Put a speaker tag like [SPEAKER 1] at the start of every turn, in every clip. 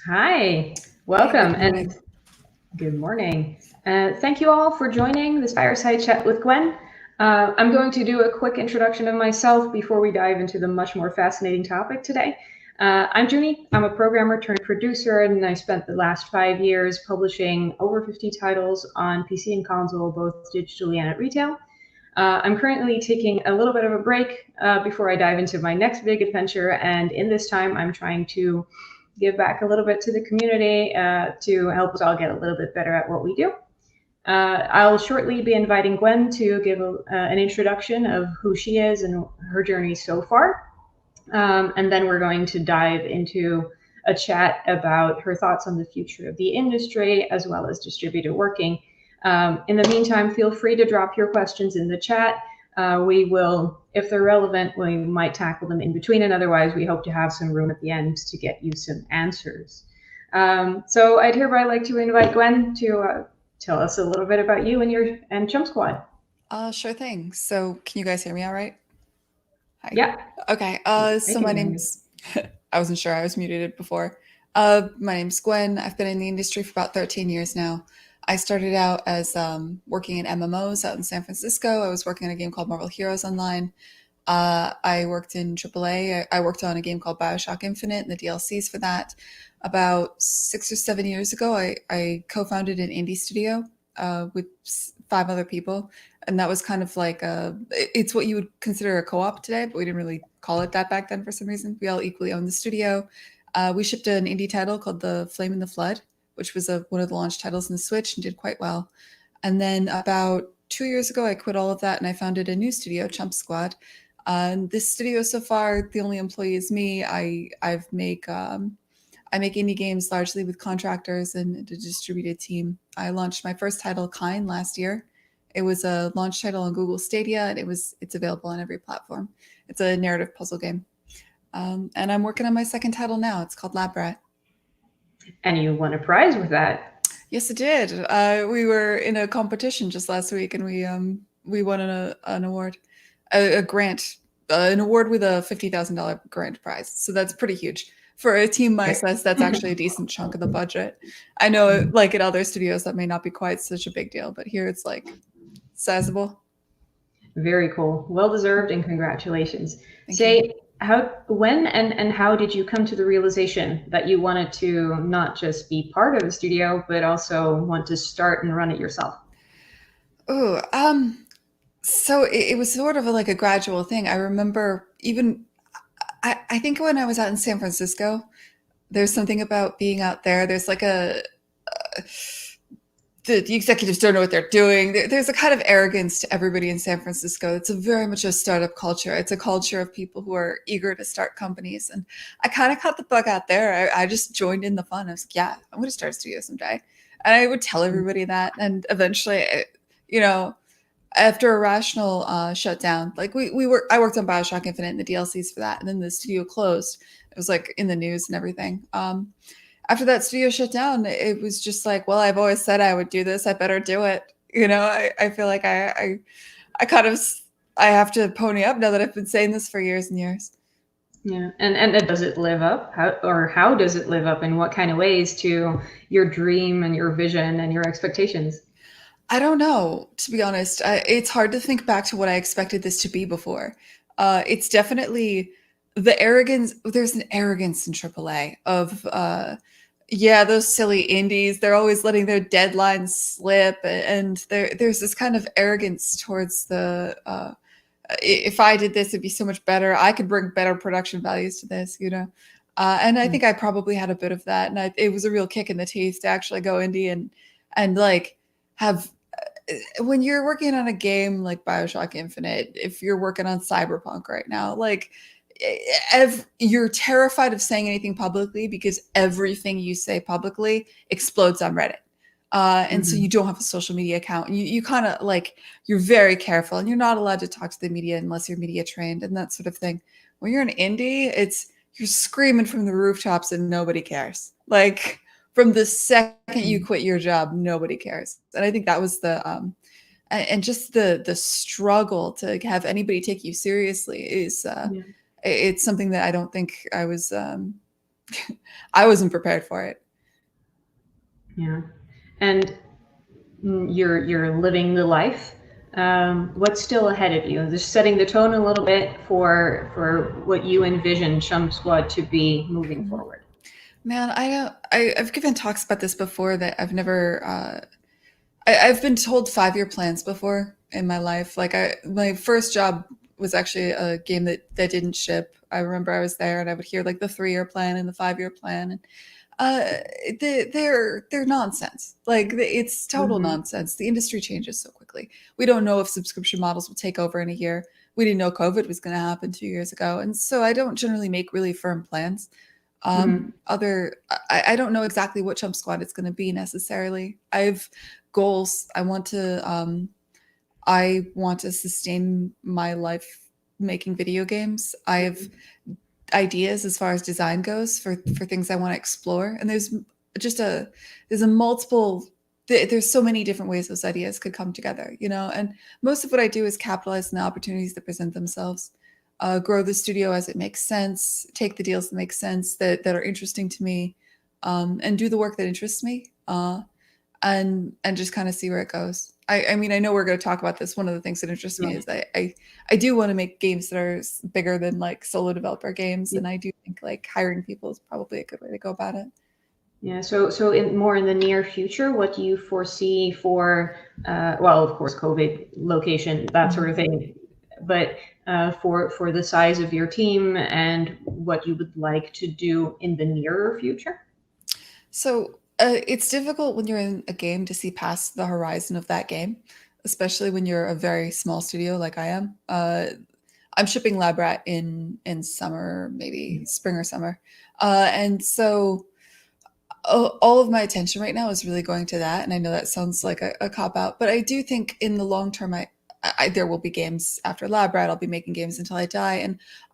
[SPEAKER 1] Hi,
[SPEAKER 2] Hi,
[SPEAKER 1] welcome,
[SPEAKER 2] good
[SPEAKER 1] and
[SPEAKER 2] morning.
[SPEAKER 1] good morning. Thank you all for joining this Fireside Chat with Gwen. I'm going to do a quick introduction of myself before we dive into the much more fascinating topic today. I'm Juney. I'm a programmer turned producer, and I spent the last 5 years publishing over 50 titles on PC and console, both digitally and at retail. I'm currently taking a little bit of a break before I dive into my next big adventure, and in this time, I'm trying to give back a little bit to the community to help us all get a little bit better at what we do. I'll shortly be inviting Gwen to give an introduction of who she is and her journey so far. And then we're going to dive into a chat about her thoughts on the future of the industry as well as distributed working. In the meantime, feel free to drop your questions in the chat. We will, if they're relevant, we might tackle them in between, and otherwise, we hope to have some room at the end to get you some answers. So I'd hereby like to invite Gwen to tell us a little bit about you and your and Chum Squad.
[SPEAKER 2] Sure thing. So, can you guys hear me all right? Hi.
[SPEAKER 1] Yeah,
[SPEAKER 2] Okay.
[SPEAKER 1] I
[SPEAKER 2] So
[SPEAKER 1] can
[SPEAKER 2] my
[SPEAKER 1] hear you.
[SPEAKER 2] name's I wasn't sure I was muted before. My name's Gwen. I've been in the industry for about 13 years now. I started out as working in MMOs out in San Francisco. I was working on a game called Marvel Heroes Online. I worked in AAA. I worked on a game called BioShock Infinite and the DLCs for that. About 6 or 7 years ago, I co-founded an indie studio with five other people, and that was kind of like it's what you would consider a co-op today, but we didn't really call it that back then for some reason. We all equally owned the studio. We shipped an indie title called The Flame in the Flood, which was one of the launch titles in the Switch and did quite well. And then about 2 years ago, I quit all of that and I founded a new studio, Chump Squad. This studio so far, the only employee is me. I make indie games largely with contractors and a distributed team. I launched my first title, Kine, last year. It was a launch title on Google Stadia, and it's available on every platform. It's a narrative puzzle game, and I'm working on my second title now. It's called Lab Rat.
[SPEAKER 1] And you won a prize with that.
[SPEAKER 2] Yes, it did. We were in a competition just last week, and we won an award, a grant, an award with a $50,000 grant prize. So that's pretty huge for a team my size. That's actually a decent chunk of the budget. I know, like at other studios, that may not be quite such a big deal, but here it's like sizable.
[SPEAKER 1] Very cool. Well deserved and congratulations.
[SPEAKER 2] Thank you.
[SPEAKER 1] Say when and how did you come to the realization that you wanted to not just be part of the studio, but also want to start and run it yourself?
[SPEAKER 2] Oh, so it was sort of like a gradual thing. I remember even I think when I was out in San Francisco, there's something about being out there. There's like uh, the executives don't know what they're doing. There's a kind of arrogance to everybody in San Francisco. It's a very much a startup culture. It's a culture of people who are eager to start companies. And I kind of caught the bug out there. I just joined in the fun. I was like, yeah, I'm going to start a studio someday. And I would tell everybody that. And eventually, you know, after Irrational shut down, like I worked on BioShock Infinite and the DLCs for that. And then the studio closed. It was like in the news and everything. After that studio shut down, it was just like, well, I've always said I would do this. I better do it. I feel like I kind of I have to pony up now that I've been saying this for years and years.
[SPEAKER 1] Yeah, and does it live up? How does it live up in what kind of ways to your dream and your vision and your expectations?
[SPEAKER 2] I don't know, to be honest. It's hard to think back to what I expected this to be before. It's definitely the arrogance. There's an arrogance in AAA of, yeah, those silly indies. They're always letting their deadlines slip, and there's this kind of arrogance towards the. If I did this, it'd be so much better. I could bring better production values to this. And I think I probably had a bit of that, and it was a real kick in the teeth to actually go indie and like have when you're working on a game like BioShock Infinite, if you're working on Cyberpunk right now, like you're terrified of saying anything publicly because everything you say publicly explodes on Reddit. And so you
[SPEAKER 1] Mhm.
[SPEAKER 2] don't have a social media account. And you kind of like, you're very careful and you're not allowed to talk to the media unless you're media trained and that sort of thing. When you're an indie, you're screaming from the rooftops and nobody cares. Like, from the second you quit your job, nobody cares. And I think that was and just the struggle to have anybody take you seriously is
[SPEAKER 1] Yeah.
[SPEAKER 2] it's something that I don't think I was I wasn't prepared for it.
[SPEAKER 1] Yeah. And you're living the life. What's still ahead of you? Just setting the tone a little bit for what you envision Chum Squad to be moving forward.
[SPEAKER 2] Man, I don't. I've given talks about this before that I've never. I've been told 5-year plans before in my life. Like my first job was actually a game that didn't ship. I remember I was there and I would hear like the 3-year plan and the 5-year plan, and uh, they're nonsense. Like it's total
[SPEAKER 1] Mm-hmm.
[SPEAKER 2] nonsense. The industry changes so quickly. We don't know if subscription models will take over in a year. We didn't know COVID was going to happen 2 years ago, and so I don't generally make really firm plans.
[SPEAKER 1] Mm-hmm.
[SPEAKER 2] I don't know exactly what Chump Squad it's going to be necessarily. I've goals. I want to sustain my life making video games. I have ideas as far as design goes for things I want to explore, and just a there's a multiple. There's so many different ways those ideas could come together, you know. And most of what I do is capitalize on the opportunities that present themselves, grow the studio as it makes sense, take the deals that make sense that are interesting to me, and do the work that interests me. And just kind of see where it goes. I mean, I know we're going to talk about this. One of the things that interests me
[SPEAKER 1] Yeah.
[SPEAKER 2] is that I do want to make games that are bigger than like solo developer games,
[SPEAKER 1] Yeah.
[SPEAKER 2] and I do think like hiring people is probably a good way to go about it.
[SPEAKER 1] Yeah. So more in the near future, what do you foresee for, well, of course, COVID, location, that sort of
[SPEAKER 2] Mhm.
[SPEAKER 1] thing, but for the size of your team and what you would like to do in the nearer future?
[SPEAKER 2] So it's difficult when you're in a game to see past the horizon of that game, especially when you're a very small studio like I am. I'm shipping Lab Rat in summer, maybe spring or summer, and so all of my attention right now is really going to that. And I know that sounds like a cop out, but I do think in the long term, there will be games after Lab Rat. I'll be making games until I die,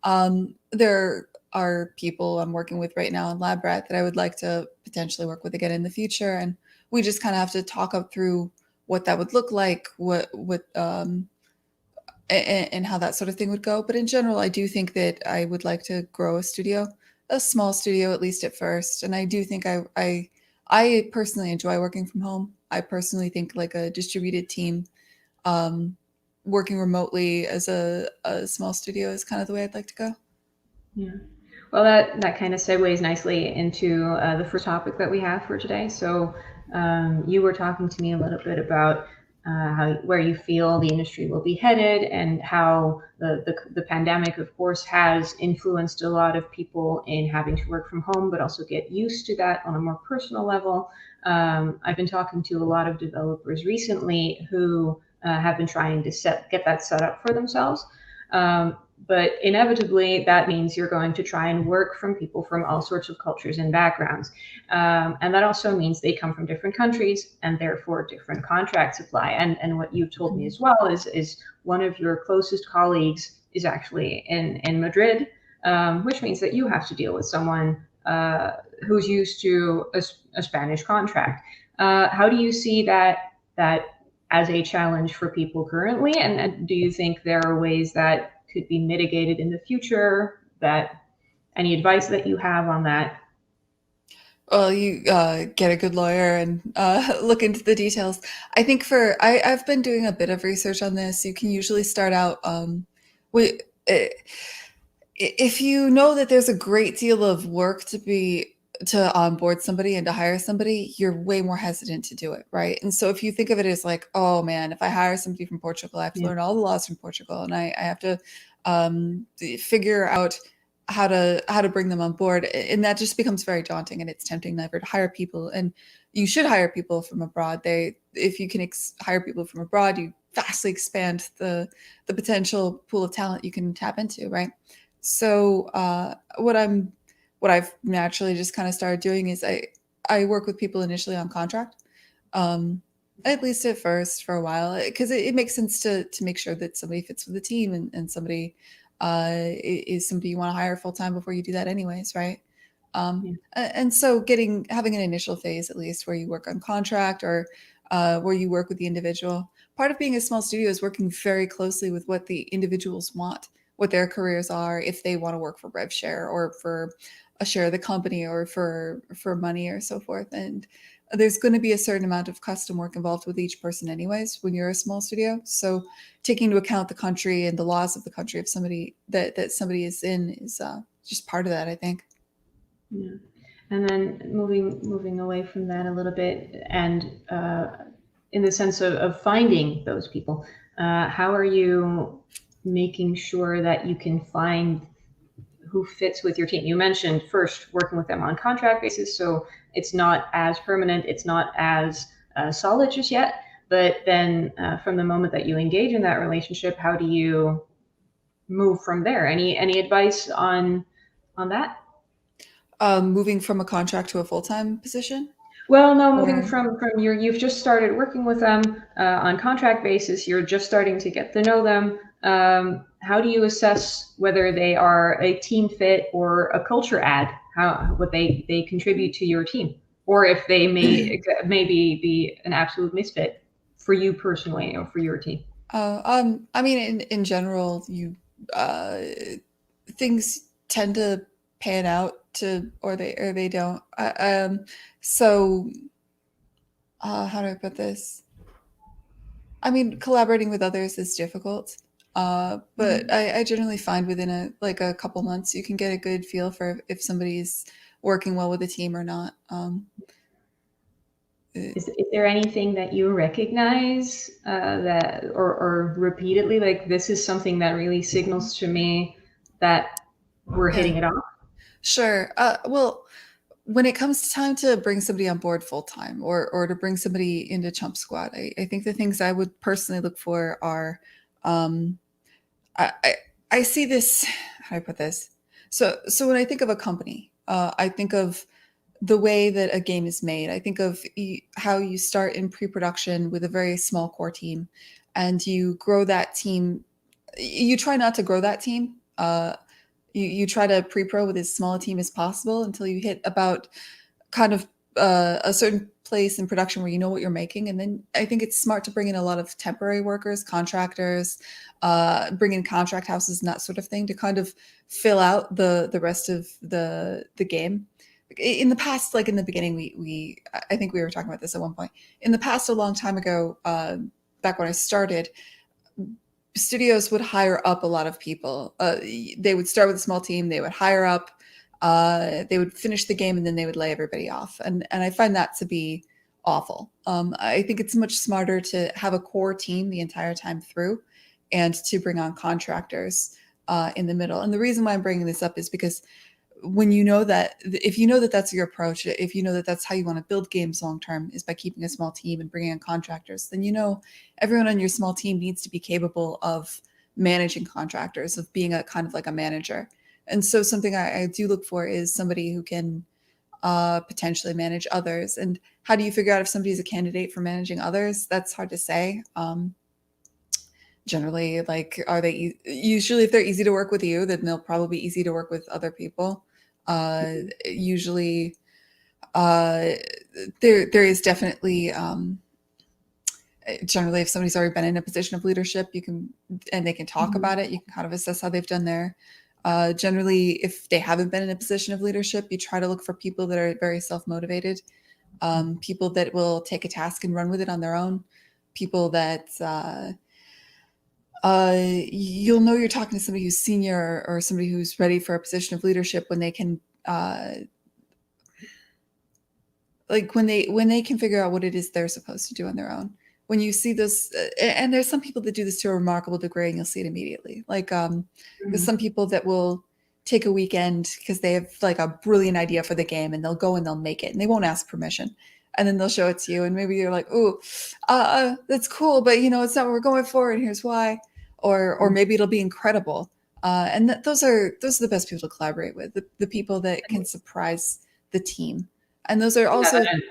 [SPEAKER 2] and there are people I'm working with right now in Lab Rat that I would like to potentially work with again in the future, and we just kind of have to talk up through what that would look like, and how that sort of thing would go. But in general, I do think that I would like to grow a studio, a small studio at least at first. And I do think I personally enjoy working from home. I personally think like a distributed team, um, working remotely as a small studio is kind of the way I'd like to go.
[SPEAKER 1] Yeah. Well, that kind of segues nicely into the first topic that we have for today. So, you were talking to me a little bit about how where you feel the industry will be headed, and how the pandemic, of course, has influenced a lot of people in having to work from home, but also get used to that on a more personal level. I've been talking to a lot of developers recently who have been trying to get that set up for themselves. But inevitably, that means you're going to try and work from people from all sorts of cultures and backgrounds. And that also means they come from different countries, and therefore different contracts apply. And what you've told me as well is one of your closest colleagues is actually in Madrid, which means that you have to deal with someone who's used to a Spanish contract. How do you see that as a challenge for people currently? And do you think there are ways that could be mitigated in the future? That any advice that you have on that?
[SPEAKER 2] Well, you get a good lawyer and look into the details. I think I've been doing a bit of research on this. You can usually start out with. If you know that there's a great deal of work to onboard somebody and to hire somebody, you're way more hesitant to do it, right? And so if you think of it as like, oh man, if I hire somebody from Portugal, I have to
[SPEAKER 1] Yeah.
[SPEAKER 2] learn all the laws from Portugal, and I have to figure out how to bring them on board, and that just becomes very daunting, and it's tempting never to hire people. And you should hire people from abroad. If you can hire people from abroad, you vastly expand the potential pool of talent you can tap into, right? So what I've naturally just kind of started doing is I work with people initially on contract, um, at least at first for a while, because it makes sense to make sure that somebody fits with the team, and somebody is somebody you want to hire full time before you do that anyways, right?
[SPEAKER 1] Yeah.
[SPEAKER 2] And so having an initial phase at least where you work on contract, or where you work with the individual. Part of being a small studio is working very closely with what the individuals want, what their careers are, if they want to work for RevShare or for a share of the company or for money or so forth. And there's going to be a certain amount of custom work involved with each person anyways when you're a small studio. So taking into account the country and the laws of the country of somebody that somebody is in is just part of that, I think.
[SPEAKER 1] Yeah. And then moving away from that a little bit, and in the sense of finding those people, how are you making sure that you can find who fits with your team? You mentioned first working with them on contract basis, so it's not as permanent, it's not as solid just yet. But then from the moment that you engage in that relationship, how do you move from there? Any advice on that?
[SPEAKER 2] Moving from a contract to a full-time position?
[SPEAKER 1] Well, no, moving
[SPEAKER 2] Or
[SPEAKER 1] from you've just started working with them on contract basis. You're just starting to get to know them. How do you assess whether they are a team fit or a culture add? How what they contribute to your team, or if they maybe be an absolute misfit for you personally or for your team?
[SPEAKER 2] I mean, in general, you uh, things tend to pan out to, or they don't. So, how do I put this? I mean, collaborating with others is difficult, but
[SPEAKER 1] Mhm.
[SPEAKER 2] I generally find within a couple months you can get a good feel for if somebody's working well with a team or not.
[SPEAKER 1] Is there anything that you recognize that or repeatedly like this is something that really signals to me that we're
[SPEAKER 2] Yeah,
[SPEAKER 1] hitting it off?
[SPEAKER 2] sure. Well, when it comes to time to bring somebody on board full time or to bring somebody into Chump Squad, I think the things I would personally look for are um, I, I I see this. How do I put this? So when I think of a company, I think of the way that a game is made. I think of how you start in pre-production with a very small core team, and you grow that team. You try not to grow that team. You try to pre-pro with as small a team as possible until you hit about kind of a certain place in production where you know what you're making. And then I think it's smart to bring in a lot of temporary workers, contractors, bring in contract houses and that sort of thing to kind of fill out the rest of the game. In the past, like in the beginning, we I think we were talking about this at one point. In the past, a long time ago, back when I started, studios would hire up a lot of people. They would start with a small team. They would hire up. They would finish the game and then they would lay everybody off. And I find that to be awful. I think it's much smarter to have a core team the entire time through, and to bring on contractors in the middle. And the reason why I'm bringing this up is because when you know that, if you know that that's your approach, if you know that that's how you want to build games long term, is by keeping a small team and bringing in contractors, then you know everyone on your small team needs to be capable of managing contractors, of being a kind of like a manager. And so something I do look for is somebody who can potentially manage others. And how do you figure out if somebody's a candidate for managing others? That's hard to say. Generally, like, are they usually, if they're easy to work with you, then they'll probably be easy to work with other people. Usually, uh, there is definitely generally, if somebody's already been in a position of leadership, you can, and they can talk
[SPEAKER 1] Mhm.
[SPEAKER 2] about it, you can kind of assess how they've done there. Generally, if they haven't been in a position of leadership, you try to look for people that are very self-motivated, people that will take a task and run with it on their own, people that you'll know you're talking to somebody who's senior or somebody who's ready for a position of leadership when they can like when they can figure out what it is they're supposed to do on their own. When you see this, and there's some people that do this to a remarkable degree, and you'll see it immediately. Like there's
[SPEAKER 1] Mhm.
[SPEAKER 2] some people that will take a weekend because they have like a brilliant idea for the game, and they'll go and they'll make it, and they won't ask permission, and then they'll show it to you, and maybe you're like, "Ooh, that's cool, but you know, it's not what we're going for, and here's why," or maybe it'll be incredible. And those are the best people to collaborate with, the people that can surprise the team, and those are
[SPEAKER 1] Now
[SPEAKER 2] also,
[SPEAKER 1] that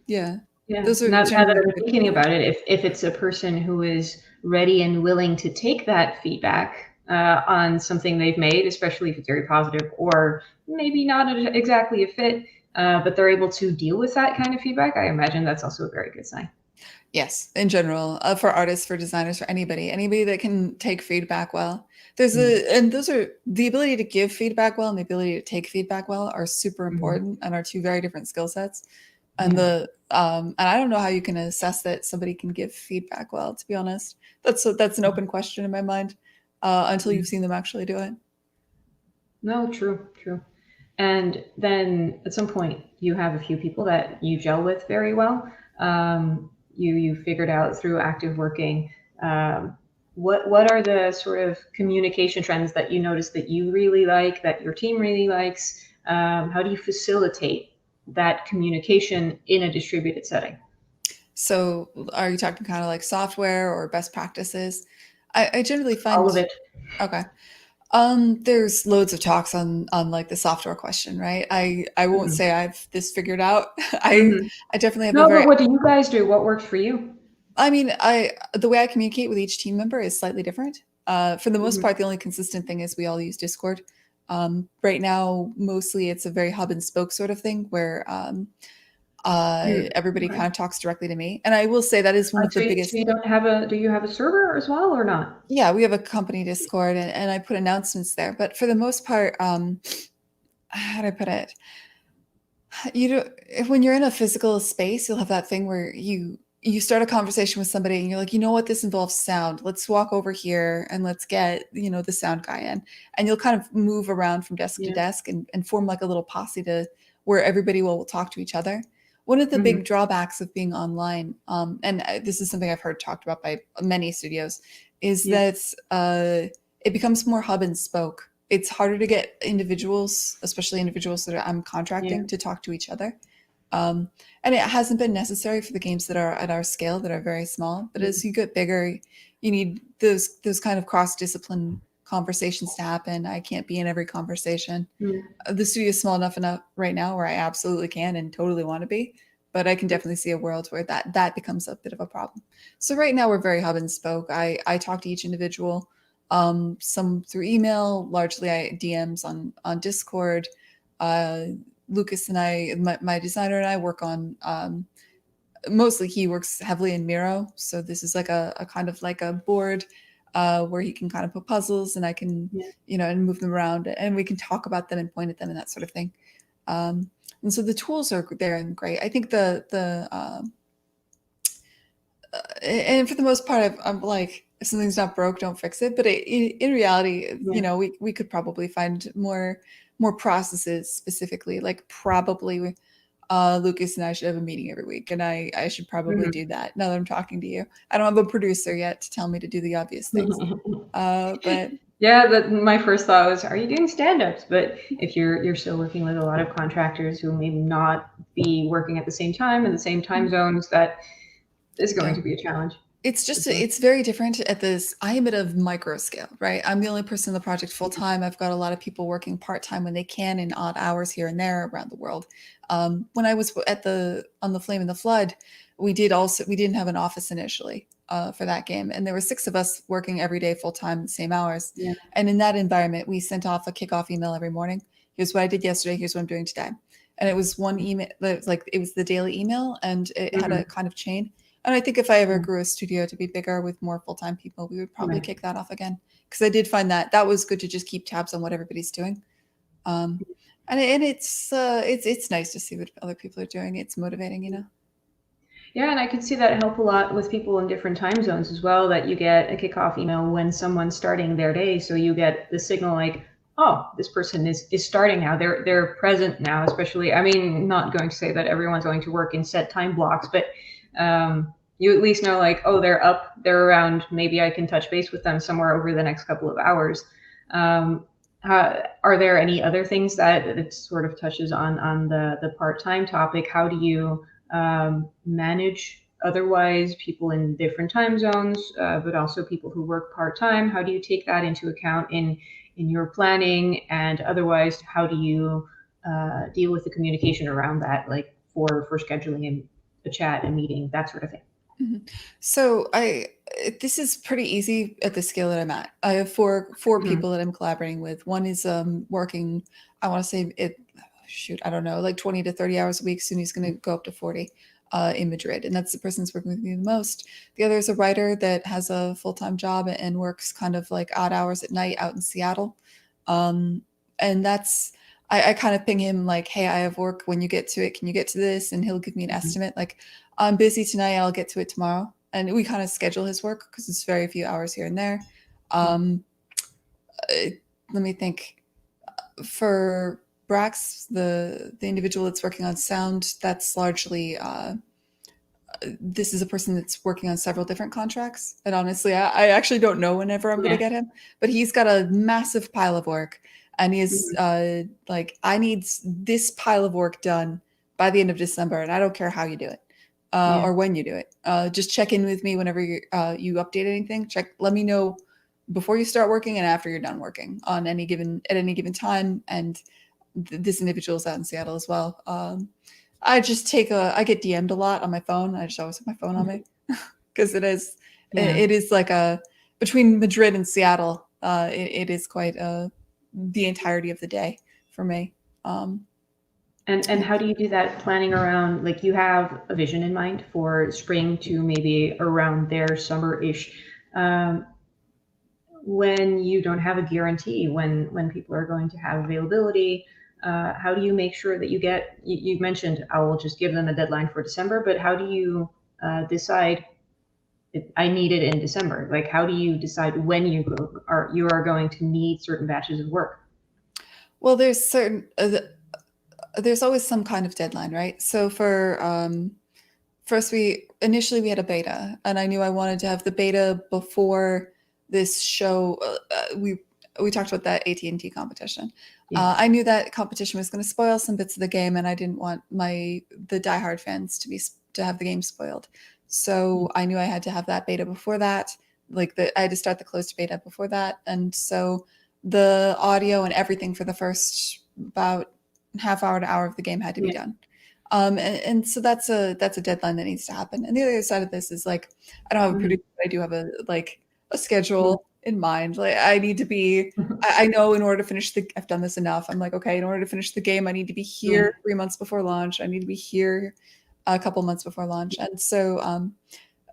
[SPEAKER 2] yeah,
[SPEAKER 1] Yeah.
[SPEAKER 2] those are
[SPEAKER 1] Now that
[SPEAKER 2] generally the
[SPEAKER 1] I'm
[SPEAKER 2] good
[SPEAKER 1] thinking
[SPEAKER 2] people.
[SPEAKER 1] about it, if it's a person who is ready and willing to take that feedback on something they've made, especially if it's very positive or maybe not exactly a fit, but they're able to deal with that kind of feedback, I imagine that's also a very good sign.
[SPEAKER 2] Yes, in general, for artists, for designers, for anybody that can take feedback well.
[SPEAKER 1] Mm,
[SPEAKER 2] And those are the ability to give feedback well and the ability to take feedback well are super
[SPEAKER 1] mm,
[SPEAKER 2] important and are two very different skill sets. And
[SPEAKER 1] yeah.
[SPEAKER 2] and I don't know how you can assess that somebody can give feedback well, to be honest. That's an open question in my mind, until
[SPEAKER 1] Yeah.
[SPEAKER 2] you've seen them actually do it.
[SPEAKER 1] No, true, true. And then at some point, you have a few people that you gel with very well. You figured out through active working. Um, what are the sort of communication trends that you notice that you really like, that your team really likes? How do you facilitate that communication in a distributed setting?
[SPEAKER 2] So, are you talking kind of like software or best practices? I generally
[SPEAKER 1] All
[SPEAKER 2] find
[SPEAKER 1] of it.
[SPEAKER 2] okay. There's loads of talks on like the software question, right? I won't
[SPEAKER 1] Hmm.
[SPEAKER 2] say I've this figured out.
[SPEAKER 1] Hmm.
[SPEAKER 2] I definitely have a
[SPEAKER 1] No, but
[SPEAKER 2] very
[SPEAKER 1] what do you guys do? What works for you?
[SPEAKER 2] I mean, I the way I communicate with each team member is slightly different. For the most
[SPEAKER 1] Hmm.
[SPEAKER 2] part, the only consistent thing is we all use Discord. Right now, mostly it's a very hub and spoke sort of thing where
[SPEAKER 1] Mm.
[SPEAKER 2] everybody
[SPEAKER 1] Okay.
[SPEAKER 2] kind of talks directly to me. And I will say that is one of the
[SPEAKER 1] So
[SPEAKER 2] biggest.
[SPEAKER 1] you don't have a, do you have a server as well or not?
[SPEAKER 2] Yeah, we have a company Discord, and I put announcements there. But for the most part, how do I put it? You know, when you're in a physical space, you'll have that thing where you start a conversation with somebody and you're like, you know what, this involves sound. Let's walk over here and let's get, the sound guy in. And you'll kind of move around from desk to
[SPEAKER 1] Yeah.
[SPEAKER 2] desk and form like a little posse to where everybody will talk to each other. One of the
[SPEAKER 1] Hmm.
[SPEAKER 2] big drawbacks of being online, and this is something I've heard talked about by many studios, is
[SPEAKER 1] Yeah.
[SPEAKER 2] that it becomes more hub and spoke. It's harder to get individuals, especially individuals that I'm
[SPEAKER 1] Yeah.
[SPEAKER 2] contracting, to talk to each other. Um, and it hasn't been necessary for the games that are at our scale, that are very small. But
[SPEAKER 1] Mm.
[SPEAKER 2] as you get bigger, you need those kind of cross discipline conversations to happen. I can't be in every conversation.
[SPEAKER 1] Mm.
[SPEAKER 2] The studio is small enough right now where I absolutely can and totally want to be, but I can definitely see a world where that becomes a bit of a problem. So right now we're very hub and spoke. I talk to each individual, some through email, largely I DMs on Discord. Uh, Lucas and my designer and I work on mostly he works heavily in Miro. So this is like a kind of like a board where he can kind of put puzzles and I can,
[SPEAKER 1] Yeah.
[SPEAKER 2] and move them around and we can talk about them and point at them and that sort of thing. And so the tools are there and great. I think and for the most part, I'm like, if something's not broke, don't fix it. But in reality,
[SPEAKER 1] Yeah.
[SPEAKER 2] we could probably find more processes specifically. Like probably, Lucas and I should have a meeting every week, and I should probably
[SPEAKER 1] Mhm.
[SPEAKER 2] do that. Now that I'm talking to you, I don't have a producer yet to tell me to do the obvious things. But
[SPEAKER 1] Yeah, that my first thought was, are you doing stand-ups? But if you're still working with a lot of contractors who may not be working at the same time in the same time zones, that is going
[SPEAKER 2] yeah,
[SPEAKER 1] to be a challenge for sure.
[SPEAKER 2] it's very different at this. I am at a micro scale, right? I'm the only person in the project full
[SPEAKER 1] Yeah.
[SPEAKER 2] time. I've got a lot of people working part time when they can in odd hours here and there around the world. When I was at the on the Flame and the Flood, we didn't have an office initially for that game, and there were 6 of us working every day full time, the same hours.
[SPEAKER 1] Yeah.
[SPEAKER 2] And in that environment, we sent off a kickoff email every morning. Here's what I did yesterday. Here's what I'm doing today. And it was one email, like it was the daily email, and it had a
[SPEAKER 1] Mhm.
[SPEAKER 2] kind of chain. And I think if I ever
[SPEAKER 1] Yeah.
[SPEAKER 2] grew a studio to be bigger with more full-time people, we would probably
[SPEAKER 1] Right.
[SPEAKER 2] kick that off again. Because I did find that was good to just keep tabs on what everybody's doing. Um, and it's nice to see what other people are doing. It's motivating.
[SPEAKER 1] Yeah, and I could see that help a lot with people in different time zones as well, that you get a kickoff email when someone's starting their day. So you get the signal like, oh, this person is starting now. They're present now, especially, I mean, not going to say that everyone's going to work in set time blocks, but you at least know like, oh, they're up, they're around. Maybe I can touch base with them somewhere over the next couple of hours. Um, are there any other things that it sort of touches on the part-time topic? How do you manage otherwise people in different time zones, but also people who work part time? How do you take that into account in your planning? And otherwise, how do you deal with the communication around that, like for scheduling a chat, a meeting, that sort of thing?
[SPEAKER 2] Mhm. So this is pretty easy at the scale that I'm at. I have four
[SPEAKER 1] Mhm.
[SPEAKER 2] people that I'm collaborating with. One is working, I want to say it shoot, I don't know, like 20 to 30 hours a week. Soon he's going to go up to 40. in Madrid, and that's the person that's working with me the most. The other is a writer that has a full-time job and works kind of like odd hours at night out in Seattle. Um, and that's I kind of ping him like, hey, I have work. When you get to it, can you get to this? And he'll give me an
[SPEAKER 1] Mhm.
[SPEAKER 2] estimate. Like, I'm busy tonight. I'll get to it tomorrow. And we kind of schedule his work because it's very few hours here and there.
[SPEAKER 1] Yeah.
[SPEAKER 2] Um, uh, Let me think. For Brax, the individual that's working on sound, that's largely this is a person that's working on several different contracts. And honestly, I actually don't know whenever I'm going to
[SPEAKER 1] Yeah.
[SPEAKER 2] get him, but he's got a massive pile of work. And he's
[SPEAKER 1] Mhm.
[SPEAKER 2] like, I need this pile of work done by the end of December. And I don't care how you do it
[SPEAKER 1] Yeah.
[SPEAKER 2] or when you do it. Just check in with me whenever you update anything. Let me know before you start working and after you're done working on at any given time. And this individual is out in Seattle as well. I get DM'd a lot on my phone. I just always have my phone on me because
[SPEAKER 1] Yeah.
[SPEAKER 2] it is like between Madrid and Seattle, it is quite the entirety of the day for me. Um,
[SPEAKER 1] And how do you do that planning around, like you have a vision in mind for spring to maybe around there, summer-ish, um, when you don't have a guarantee when people are going to have availability? How do you make sure that you mentioned I will just give them a deadline for December, but how do you decide I need it in December? Like, how do you decide when you are going to need certain batches of work?
[SPEAKER 2] well, there's always some kind of deadline, right? So for first, we had a beta, and I knew I wanted to have the beta before this show. We talked about that AT&T competition.
[SPEAKER 1] Yeah.
[SPEAKER 2] I knew that competition was going to spoil some bits of the game, and I didn't want the diehard fans to have the game spoiled. So I knew I had to have that beta before that. I had to start the closed beta before that, and so the audio and everything for the first about half hour to hour of the game had to be
[SPEAKER 1] Yeah.
[SPEAKER 2] done. And so that's a deadline that needs to happen. And the other side of this is like I don't have a
[SPEAKER 1] Mhm.
[SPEAKER 2] producer, but I do have a
[SPEAKER 1] Mhm.
[SPEAKER 2] schedule in mind. Like I need to be. I know in order to finish I've done this enough. I'm like, okay, in order to finish the game, I need to be
[SPEAKER 1] Yeah.
[SPEAKER 2] here 3 months before launch. I need to be here a couple months before launch. And so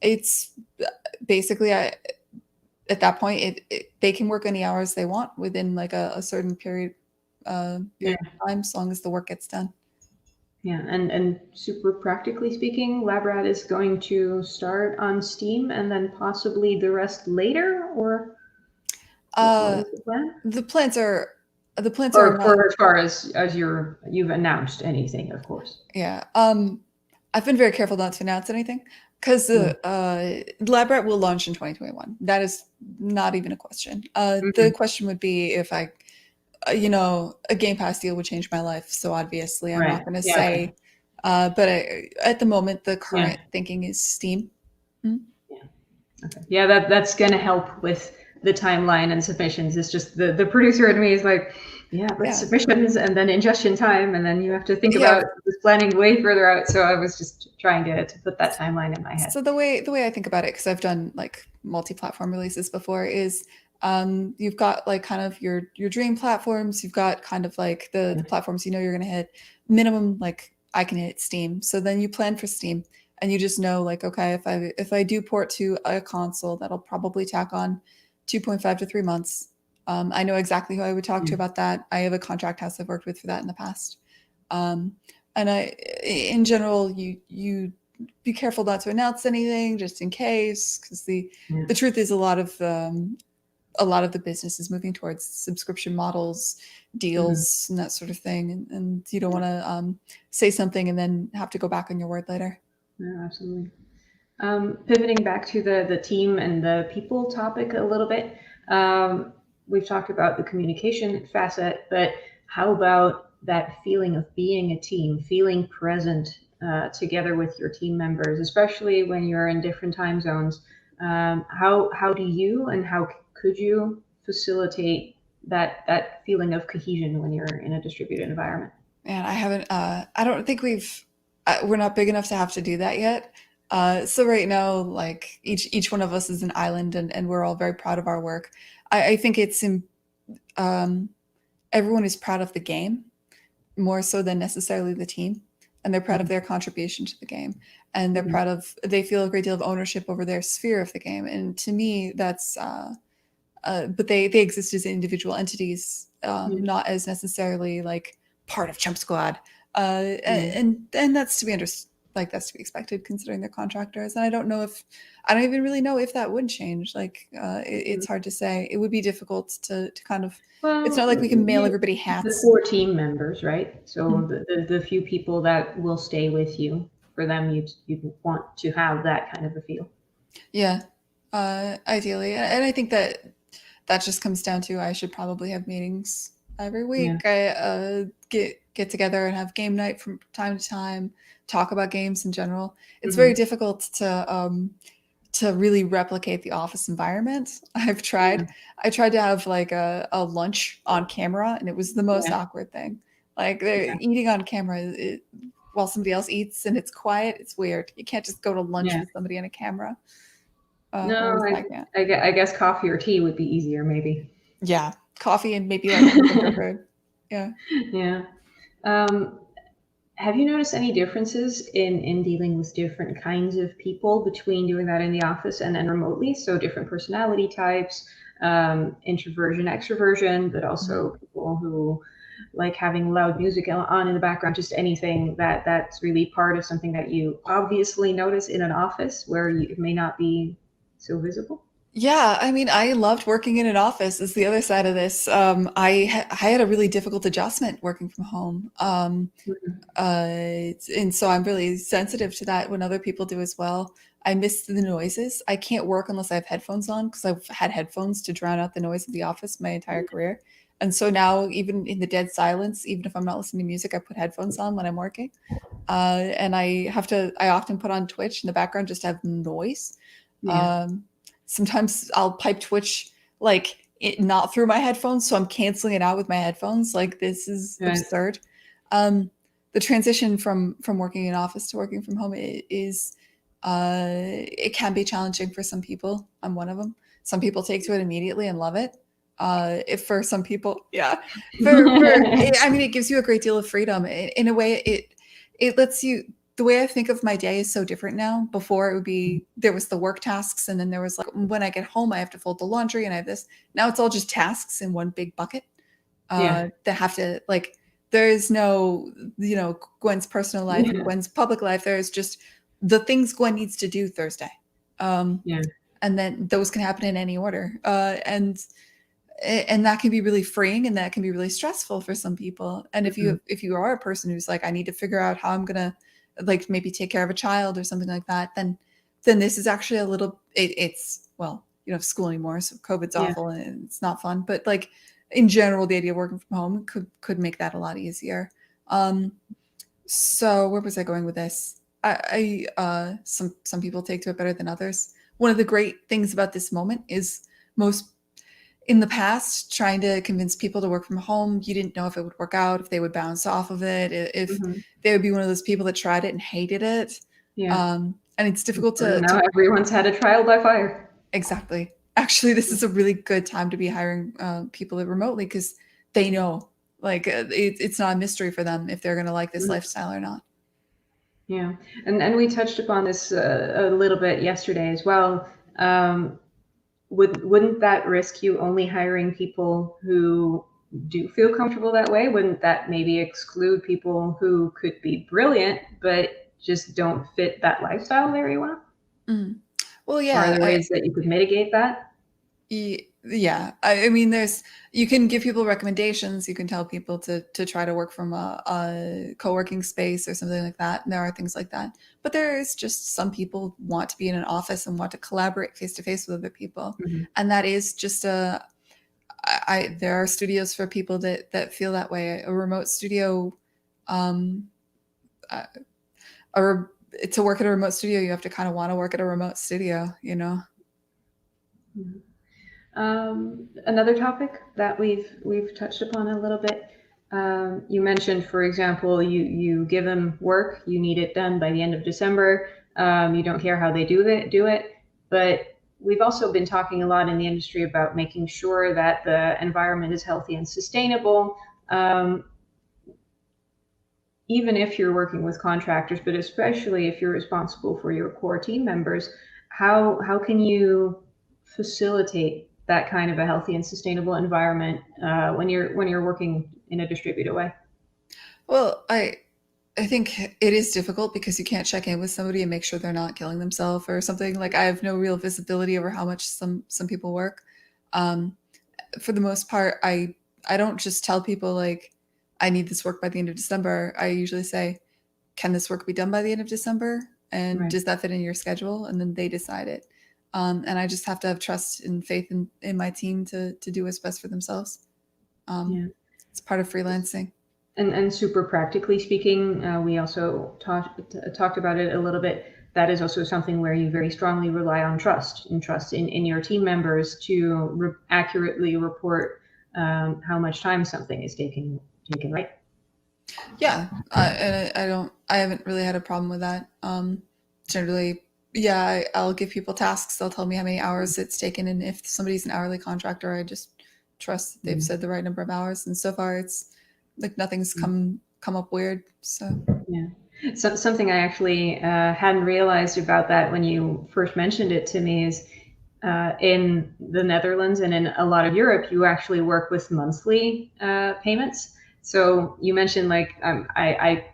[SPEAKER 2] it's basically at that point they can work any hours they want within like a certain period
[SPEAKER 1] Yeah.
[SPEAKER 2] of time, as long as the work gets done.
[SPEAKER 1] Yeah, and super practically speaking, LabRat is going to start on Steam and then possibly the rest later, or what
[SPEAKER 2] Uh,
[SPEAKER 1] is the plan?
[SPEAKER 2] the plans are the plans are
[SPEAKER 1] Or
[SPEAKER 2] not.
[SPEAKER 1] for as far as you've announced anything, of course.
[SPEAKER 2] Yeah. I've been very careful not to announce anything because
[SPEAKER 1] Yeah.
[SPEAKER 2] the Labrat will launch in 2021. That is not even a question. The
[SPEAKER 1] Hmm.
[SPEAKER 2] question would be if a Game Pass deal would change my life. So obviously, I'm
[SPEAKER 1] Right.
[SPEAKER 2] not going to
[SPEAKER 1] Yeah. Okay.
[SPEAKER 2] say. At the moment, the
[SPEAKER 1] Yeah.
[SPEAKER 2] current thinking is Steam. Mm,
[SPEAKER 1] Yeah. Okay. Yeah. That's gonna help with the timeline and submissions. It's just the producer in me is like, yeah, but
[SPEAKER 2] yeah.
[SPEAKER 1] submissions and then ingestion time, and then you have to think
[SPEAKER 2] Yeah.
[SPEAKER 1] about this planning way further out. So I was just trying to put that timeline in my head.
[SPEAKER 2] So the way I think about it, because I've done like multi-platform releases before, is you've got like kind of your dream platforms. You've got kind of like the platforms you're going to hit minimum. Like I can hit Steam, so then you plan for Steam, and you just know like okay, if I do port to a console, that'll probably tack on 2.5 to 3 months. I know exactly who I would talk to
[SPEAKER 1] Yeah.
[SPEAKER 2] about that. I have a contract house I've worked with for that in the past. Um, and in general, you be careful not to announce anything just in case, because
[SPEAKER 1] Yeah.
[SPEAKER 2] the truth is a lot of the business is moving towards subscription models,
[SPEAKER 1] Mhm.
[SPEAKER 2] deals, and that sort of thing, and you don't want to say something and then have to go back on your word later.
[SPEAKER 1] Yeah, absolutely. Pivoting back to the team and the people topic a little bit, we've talked about the communication facet, but how about that feeling of being a team, feeling present together with your team members, especially when you're in different time zones? How do you and how could you facilitate that feeling of cohesion when you're in a distributed environment?
[SPEAKER 2] And I haven't. I don't think we're not big enough to have to do that yet. So right now, like each one of us is an island, and we're all very proud of our work. I think um, everyone is proud of the game more so than necessarily the team. and they're proud of their contribution to the game, and they feel a great deal of ownership over their sphere of the game. And to me, that's but they exist as individual entities, not as necessarily like part of Chump Squad. And that's to be understood. Like that's to be expected considering they're contractors. And I don't even really know if that would change. Like it's hard to say. It would be difficult to kind of.
[SPEAKER 1] Well,
[SPEAKER 2] it's not like we can mail everybody hats.
[SPEAKER 1] The 4 team members, right? So the few people that will stay with you, for them, you want to have that kind of a feel.
[SPEAKER 2] Yeah, ideally, and I think that just comes down to I should probably have meetings every week. I get together and have game night from time to time, talk about games in general. It's very difficult to really replicate the office environment. I've tried. I tried to have like a lunch on camera, and it was the most awkward thing. Like eating on camera while somebody else eats and it's quiet. It's weird. You can't just go to lunch with somebody on a camera.
[SPEAKER 1] No, I guess coffee or tea would be easier, maybe.
[SPEAKER 2] Yeah, coffee and maybe like burger. Yeah.
[SPEAKER 1] Yeah. Have you noticed any differences in dealing with different kinds of people between doing that in the office and then remotely? So different personality types, introversion, extroversion, but also people who like having loud music on in the background, just anything that's really part of something that you obviously notice in an office where it may not be so visible.
[SPEAKER 2] Yeah, I mean, I loved working in an office. Is the other side of this. I had a really difficult adjustment working from home, and so I'm really sensitive to that when other people do as well. I miss the noises. I can't work unless I have headphones on because I've had headphones to drown out the noise of the office my entire career. And so now, even in the dead silence, even if I'm not listening to music, I put headphones on when I'm working. And I often put on Twitch in the background just to have noise. Sometimes I'll pipe Twitch like not through my headphones, so I'm canceling it out with my headphones. Like this is absurd. The transition from working in office to working from home is it can be challenging for some people. I'm one of them. Some people take to it immediately and love it. If for some people, I mean, it gives you a great deal of freedom. In a way, it lets you. The way I think of my day is so different now. Before it would be, there was the work tasks, and then there was like, when I get home, I have to fold the laundry and I have this. Now it's all just tasks in one big bucket that have to, like, there is no, Gwen's personal life and Gwen's public life. There's just the things Gwen needs to do Thursday. And then those can happen in any order. And that can be really freeing, and that can be really stressful for some people. And if you are a person who's like, I need to figure out how I'm going to, like maybe take care of a child or something like that, then this is actually a little, it's, well, you don't have school anymore, so COVID's awful and it's not fun. But like in general, the idea of working from home could make that a lot easier. So where was I going with this? Some people take to it better than others. One of the great things about this moment is in the past, trying to convince people to work from home, you didn't know if it would work out, if they would bounce off of it, if they would be one of those people that tried it and hated it. And it's difficult
[SPEAKER 1] now everyone's had a trial by fire.
[SPEAKER 2] Exactly. Actually, this is a really good time to be hiring people remotely because they know, like, it's not a mystery for them if they're going to like this lifestyle or not.
[SPEAKER 1] Yeah. And we touched upon this a little bit yesterday as well. Wouldn't that risk you only hiring people who do feel comfortable that way? Wouldn't that maybe exclude people who could be brilliant but just don't fit that lifestyle very well?
[SPEAKER 2] Well, yeah.
[SPEAKER 1] Are there ways that you could mitigate that?
[SPEAKER 2] Yeah. I mean, you can give people recommendations. You can tell people to try to work from a co-working space or something like that. And there are things like that. But there is just some people want to be in an office and want to collaborate face-to-face with other people. And that is just there are studios for people that feel that way. A remote studio, to work at a remote studio, you have to kind of want to work at a remote studio,
[SPEAKER 1] Another topic that we've touched upon a little bit. You mentioned, for example, you give them work, you need it done by the end of December. You don't care how they do it. But we've also been talking a lot in the industry about making sure that the environment is healthy and sustainable. even if you're working with contractors, but especially if you're responsible for your core team members, how can you facilitate that kind of a healthy and sustainable environment when you're working in a distributed way?
[SPEAKER 2] Well, I think it is difficult because you can't check in with somebody and make sure they're not killing themselves or something. Like I have no real visibility over how much some people work. Um, for the most part, I don't just tell people like I need this work by the end of December. I usually say, can this work be done by the end of December? And
[SPEAKER 1] Right.
[SPEAKER 2] does that fit in your schedule? And then they decide it. And I just have to have trust and faith in my team to do what's best for themselves. Um,
[SPEAKER 1] Yeah.
[SPEAKER 2] it's part of freelancing.
[SPEAKER 1] And super practically speaking, we also talked about it a little bit. That is also something where you very strongly rely on trust and trust in your team members to accurately report how much time something is taken, right?
[SPEAKER 2] Yeah, and I haven't really had a problem with that. Generally, yeah, I'll give people tasks. They'll tell me how many hours it's taken, and if somebody's an hourly contractor, I just trust that they've
[SPEAKER 1] Mm.
[SPEAKER 2] said the right number of hours. And so far, it's like nothing's
[SPEAKER 1] Mm.
[SPEAKER 2] come up weird. So
[SPEAKER 1] Yeah. So, something I actually hadn't realized about that when you first mentioned it to me is in the Netherlands and in a lot of Europe, you actually work with monthly payments. So you mentioned like I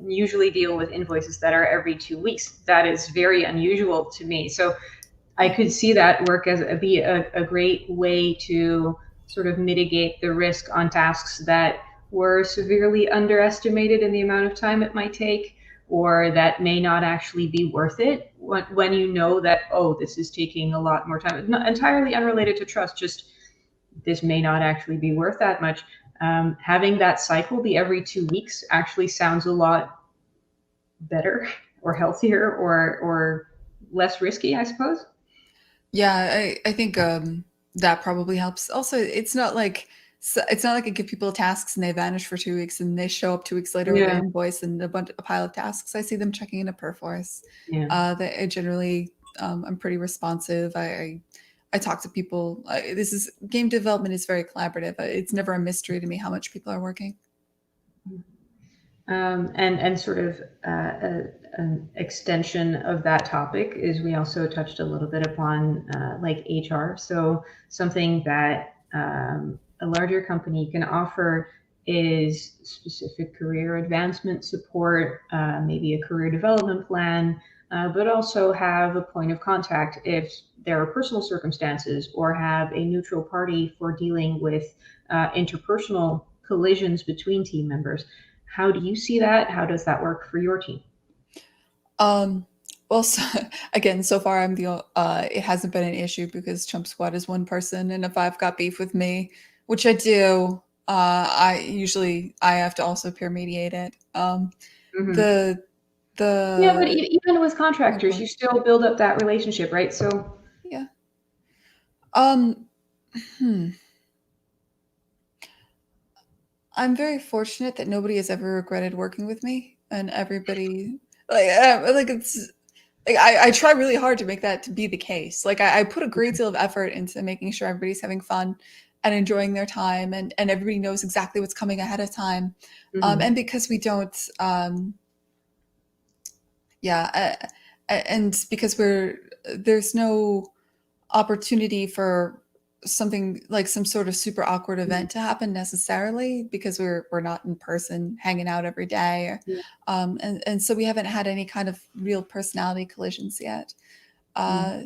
[SPEAKER 1] usually deal with invoices that are every 2 weeks. That is very unusual to me. So I could see that work as a great way to sort of mitigate the risk on tasks that were severely underestimated in the amount of time it might take, or that may not actually be worth it when you know that, oh, this is taking a lot more time. Not entirely unrelated to trust, just this may not actually be worth that much. Having that cycle be every 2 weeks actually sounds a lot better or healthier or less risky, I suppose.
[SPEAKER 2] yeah, I think that probably helps. Also, it's not like I give people tasks and they vanish for 2 weeks and they show up 2 weeks later with an
[SPEAKER 1] Yeah,
[SPEAKER 2] invoice and a pile of tasks. I see them checking in a Perforce.
[SPEAKER 1] yeah.
[SPEAKER 2] That I generally I'm pretty responsive. I talk to people. This is game development is very collaborative. It's never a mystery to me how much people are working.
[SPEAKER 1] And sort of an extension of that topic is we also touched a little bit upon like HR. So something that a larger company can offer is specific career advancement support, maybe a career development plan, but also have a point of contact if there are personal circumstances, or have a neutral party for dealing with interpersonal collisions between team members. How do you see that? How does that work for your team?
[SPEAKER 2] Um, well, so, again, so far it hasn't been an issue because Chump Squad is one person, and if I've got beef with me, which I do, I have to also peer mediate it.
[SPEAKER 1] Hmm.
[SPEAKER 2] The
[SPEAKER 1] Yeah, but
[SPEAKER 2] the
[SPEAKER 1] even with
[SPEAKER 2] oh, go
[SPEAKER 1] contractors,
[SPEAKER 2] on.
[SPEAKER 1] you still build up that relationship, right? So,
[SPEAKER 2] Yeah. Um, hmm. I'm very fortunate that nobody has ever regretted working with me, and everybody like it's like I try really hard to make that to be the case. Like I put a great deal of effort into making sure everybody's having fun and enjoying their time, and everybody knows exactly what's coming ahead of time.
[SPEAKER 1] mhm.
[SPEAKER 2] And because we don't, yeah, and because there's no opportunity for something like some sort of super awkward
[SPEAKER 1] Mhm.
[SPEAKER 2] event to happen necessarily because we're not in person hanging out every day or,
[SPEAKER 1] Yeah,
[SPEAKER 2] and so we haven't had any kind of real personality collisions yet.
[SPEAKER 1] yeah,
[SPEAKER 2] uh,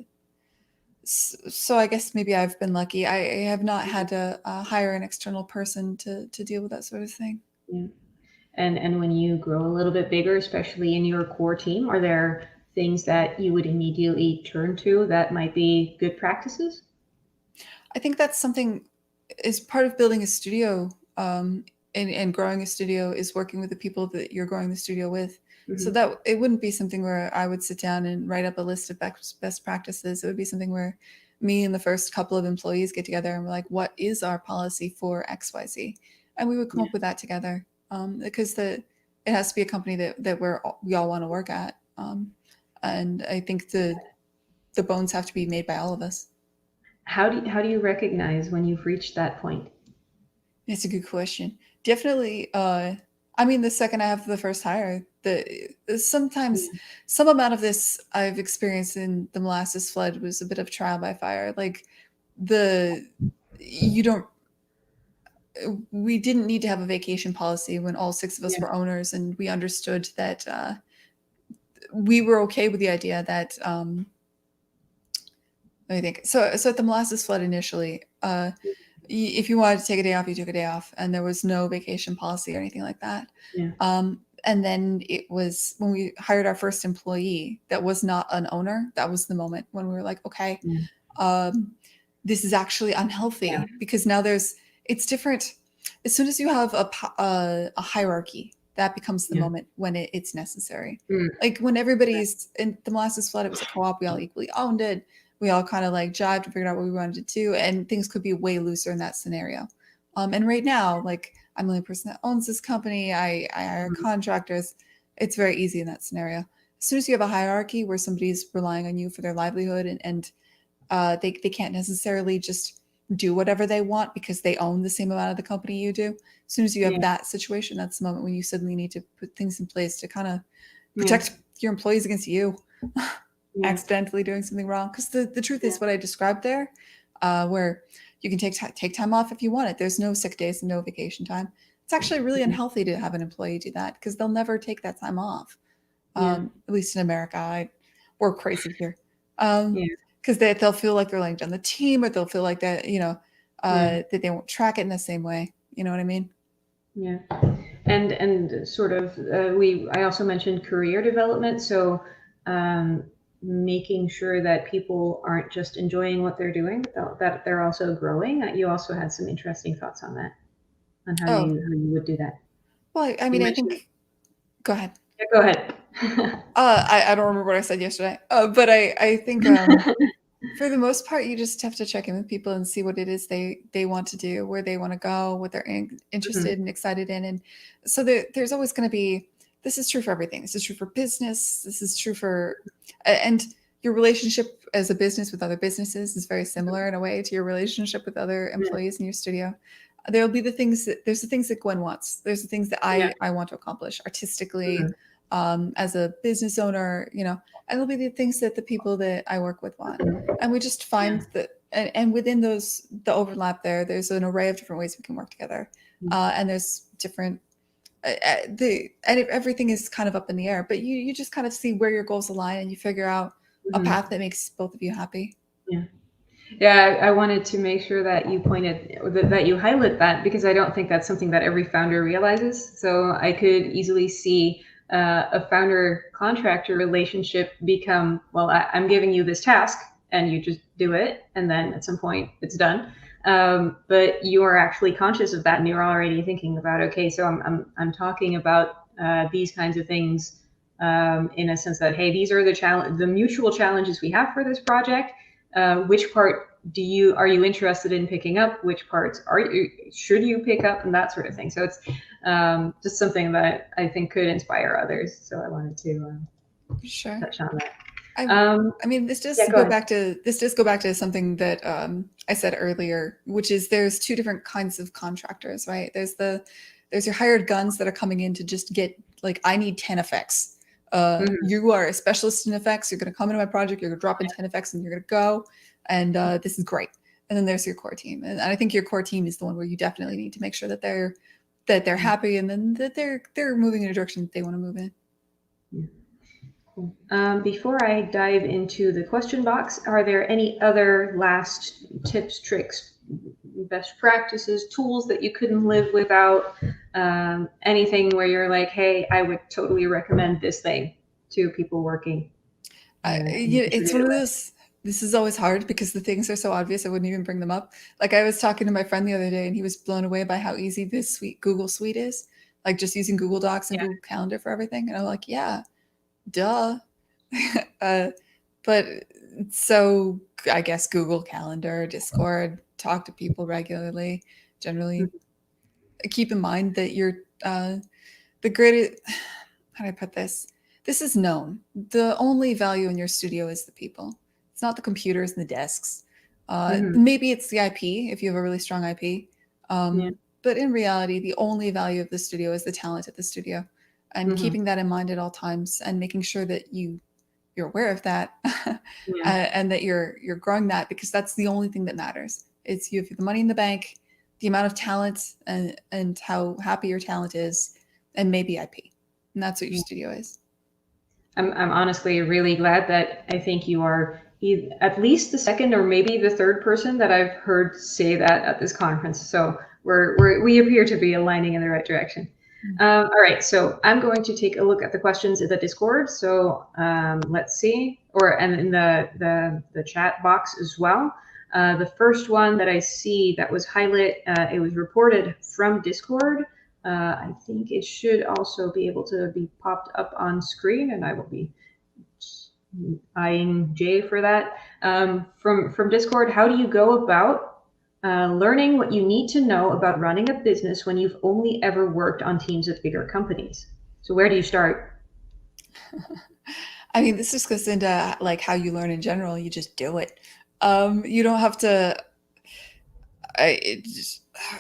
[SPEAKER 2] so I guess maybe I've been lucky. I have not
[SPEAKER 1] yeah,
[SPEAKER 2] had to hire an external person to deal with that sort of thing.
[SPEAKER 1] yeah. And when you grow a little bit bigger, especially in your core team, are there things that you would immediately turn to that might be good practices?
[SPEAKER 2] I think that's something is part of building a studio, and growing a studio is working with the people that you're growing the studio with. So
[SPEAKER 1] Hmm.
[SPEAKER 2] that it wouldn't be something where I would sit down and write up a list of best practices. It would be something where me and the first couple of employees get together and we're like, what is our policy for XYZ? And we would come
[SPEAKER 1] Yeah.
[SPEAKER 2] up with that together, because it has to be a company that we all want to work at. And I think the bones have to be made by all of us.
[SPEAKER 1] How do you recognize when you've reached that point?
[SPEAKER 2] It's a good question. Definitely. I mean, the second I have the first hire, sometimes some amount of this I've experienced in the molasses flood was a bit of trial by fire. Like the you don't we didn't need to have a vacation policy when all six of us
[SPEAKER 1] Yeah.
[SPEAKER 2] were owners, and we understood that we were okay with the idea that let me think. So at the molasses flood initially, if you wanted to take a day off, you took a day off, and there was no vacation policy or anything like that.
[SPEAKER 1] Yeah.
[SPEAKER 2] And then it was when we hired our first employee that was not an owner. That was the moment when we were like, okay,
[SPEAKER 1] Yeah.
[SPEAKER 2] this is actually
[SPEAKER 1] Yeah.
[SPEAKER 2] unhealthy because now it's different. As soon as you have a hierarchy, that becomes the
[SPEAKER 1] Yeah.
[SPEAKER 2] moment when it's necessary.
[SPEAKER 1] Mm.
[SPEAKER 2] Like when everybody's in the molasses flood, it was a co-op. We all equally owned it. We all kind of like jived and figured out what we wanted to do, and things could be way looser in that scenario. And right now, like I'm the only person that owns this company. I hire
[SPEAKER 1] Mm.
[SPEAKER 2] contractors. It's very easy in that scenario. As soon as you have a hierarchy where somebody's relying on you for their livelihood and they can't necessarily just do whatever they want because they own the same amount of the company you do. As soon as you have
[SPEAKER 1] Yeah.
[SPEAKER 2] that situation, that's the moment when you suddenly need to put things in place to kind of
[SPEAKER 1] Yeah.
[SPEAKER 2] protect your employees against you
[SPEAKER 1] Yeah.
[SPEAKER 2] accidentally doing something wrong. Because the truth
[SPEAKER 1] Yeah.
[SPEAKER 2] is what I described there, where you can take time off if you want it. There's no sick days and no vacation time. It's actually really
[SPEAKER 1] Yeah.
[SPEAKER 2] unhealthy to have an employee do that because they'll never take that time off.
[SPEAKER 1] Yeah.
[SPEAKER 2] At least in America, we're crazy here.
[SPEAKER 1] Yeah.
[SPEAKER 2] Because they'll feel like they're laying down the team, or they'll feel like that,
[SPEAKER 1] Yeah.
[SPEAKER 2] that they won't track it in the same way. You know what I mean?
[SPEAKER 1] Yeah. And sort of I also mentioned career development, so making sure that people aren't just enjoying what they're doing, that they're also growing. You also had some interesting thoughts on that, on
[SPEAKER 2] Oh,
[SPEAKER 1] how you would do that.
[SPEAKER 2] well, I
[SPEAKER 1] You
[SPEAKER 2] mean, I
[SPEAKER 1] mentioned.
[SPEAKER 2] think. Go ahead.
[SPEAKER 1] Yeah, go ahead.
[SPEAKER 2] I don't remember what I said yesterday, but I think for the most part, you just have to check in with people and see what it is they want to do, where they want to go, what they're
[SPEAKER 1] Mhm.
[SPEAKER 2] interested and excited in, and so there's always going to be. This is true for everything. This is true for business. This is true for, and your relationship as a business with other businesses is very similar in a way to your relationship with other
[SPEAKER 1] Yeah.
[SPEAKER 2] employees in your studio. There'll be there's the things that Gwen wants. There's the things that
[SPEAKER 1] Yeah.
[SPEAKER 2] I want to accomplish artistically,
[SPEAKER 1] Mhm.
[SPEAKER 2] as a business owner, and there'll be the things that the people that I work with want. And we just
[SPEAKER 1] Yeah.
[SPEAKER 2] find that, and within the overlap there's an array of different ways we can work together. And there's different, everything is kind of up in the air, but you just kind of see where your goals align and you figure out a
[SPEAKER 1] Mhm.
[SPEAKER 2] path that makes both of you happy.
[SPEAKER 1] Yeah. Yeah, I wanted to make sure that you that you highlight that because I don't think that's something that every founder realizes. So I could easily see a founder contractor relationship become, well, I'm giving you this task and you just do it, and then at some point it's done. But you are actually conscious of that, and you're already thinking about, okay, so I'm talking about these kinds of things in a sense that, hey, these are the mutual challenges we have for this project. Which part are you interested in picking up? Which parts should you pick up, and that sort of thing. So it's just something that I think could inspire others. So I wanted to
[SPEAKER 2] Sure.
[SPEAKER 1] touch on that.
[SPEAKER 2] I mean, this
[SPEAKER 1] Yeah,
[SPEAKER 2] does
[SPEAKER 1] go
[SPEAKER 2] go
[SPEAKER 1] ahead.
[SPEAKER 2] back to something that I said earlier, which is there's two different kinds of contractors, right? There's your hired guns that are coming in to just get like, I need 10 effects.
[SPEAKER 1] Mhm.
[SPEAKER 2] You are a specialist in effects. You're going to come into my project. You're going to drop in 10 effects, and you're going to go. And this is great. And then there's your core team, and I think your core team is the one where you definitely need to make sure that they're happy, and then that they're moving in a direction that they want to move in.
[SPEAKER 1] Yeah. Cool. Before I dive into the question box, are there any other last tips, tricks, best practices, tools that you couldn't live without? Anything where you're like, hey, I would totally recommend this thing to people working in a
[SPEAKER 2] It's one
[SPEAKER 1] distributed
[SPEAKER 2] of
[SPEAKER 1] way?
[SPEAKER 2] those. This is always hard because the things are so obvious. I wouldn't even bring them up. Like I was talking to my friend the other day, and he was blown away by how easy this Google Suite is. Like just using Google Docs and
[SPEAKER 1] Yeah.
[SPEAKER 2] Google Calendar for everything. And I'm like, yeah, duh. uh, but so I guess Google Calendar, Discord, talk to people regularly. Generally, keep in mind that you're the greatest. How do I put this? This is known. The only value in your studio is the people. It's not the computers and the desks.
[SPEAKER 1] Mhm.
[SPEAKER 2] Maybe it's the IP if you have a really strong IP.
[SPEAKER 1] Yeah.
[SPEAKER 2] but in reality, the only value of the studio is the talent at the studio, and
[SPEAKER 1] Mm-hmm.
[SPEAKER 2] keeping that in mind at all times, and making sure that you're aware of that,
[SPEAKER 1] Yeah.
[SPEAKER 2] and that you're growing that, because that's the only thing that matters. It's you have the money in the bank, the amount of talent, and how happy your talent is, and maybe IP, and that's what your studio is.
[SPEAKER 1] I'm honestly really glad that I think you are at least the second or maybe the third person that I've heard say that at this conference. So we appear to be aligning in the right direction. All right, so I'm going to take a look at the questions in the Discord. So let's see, and in the chat box as well. The first one that I see that was highlighted, it was reported from Discord. I think it should also be able to be popped up on screen, and I will be eyeing Jay for that. From Discord, how do you go about learning what you need to know about running a business when you've only ever worked on teams at bigger companies? So where do you start?
[SPEAKER 2] I mean, this just goes into like how you learn in general. You just do it. You don't have to.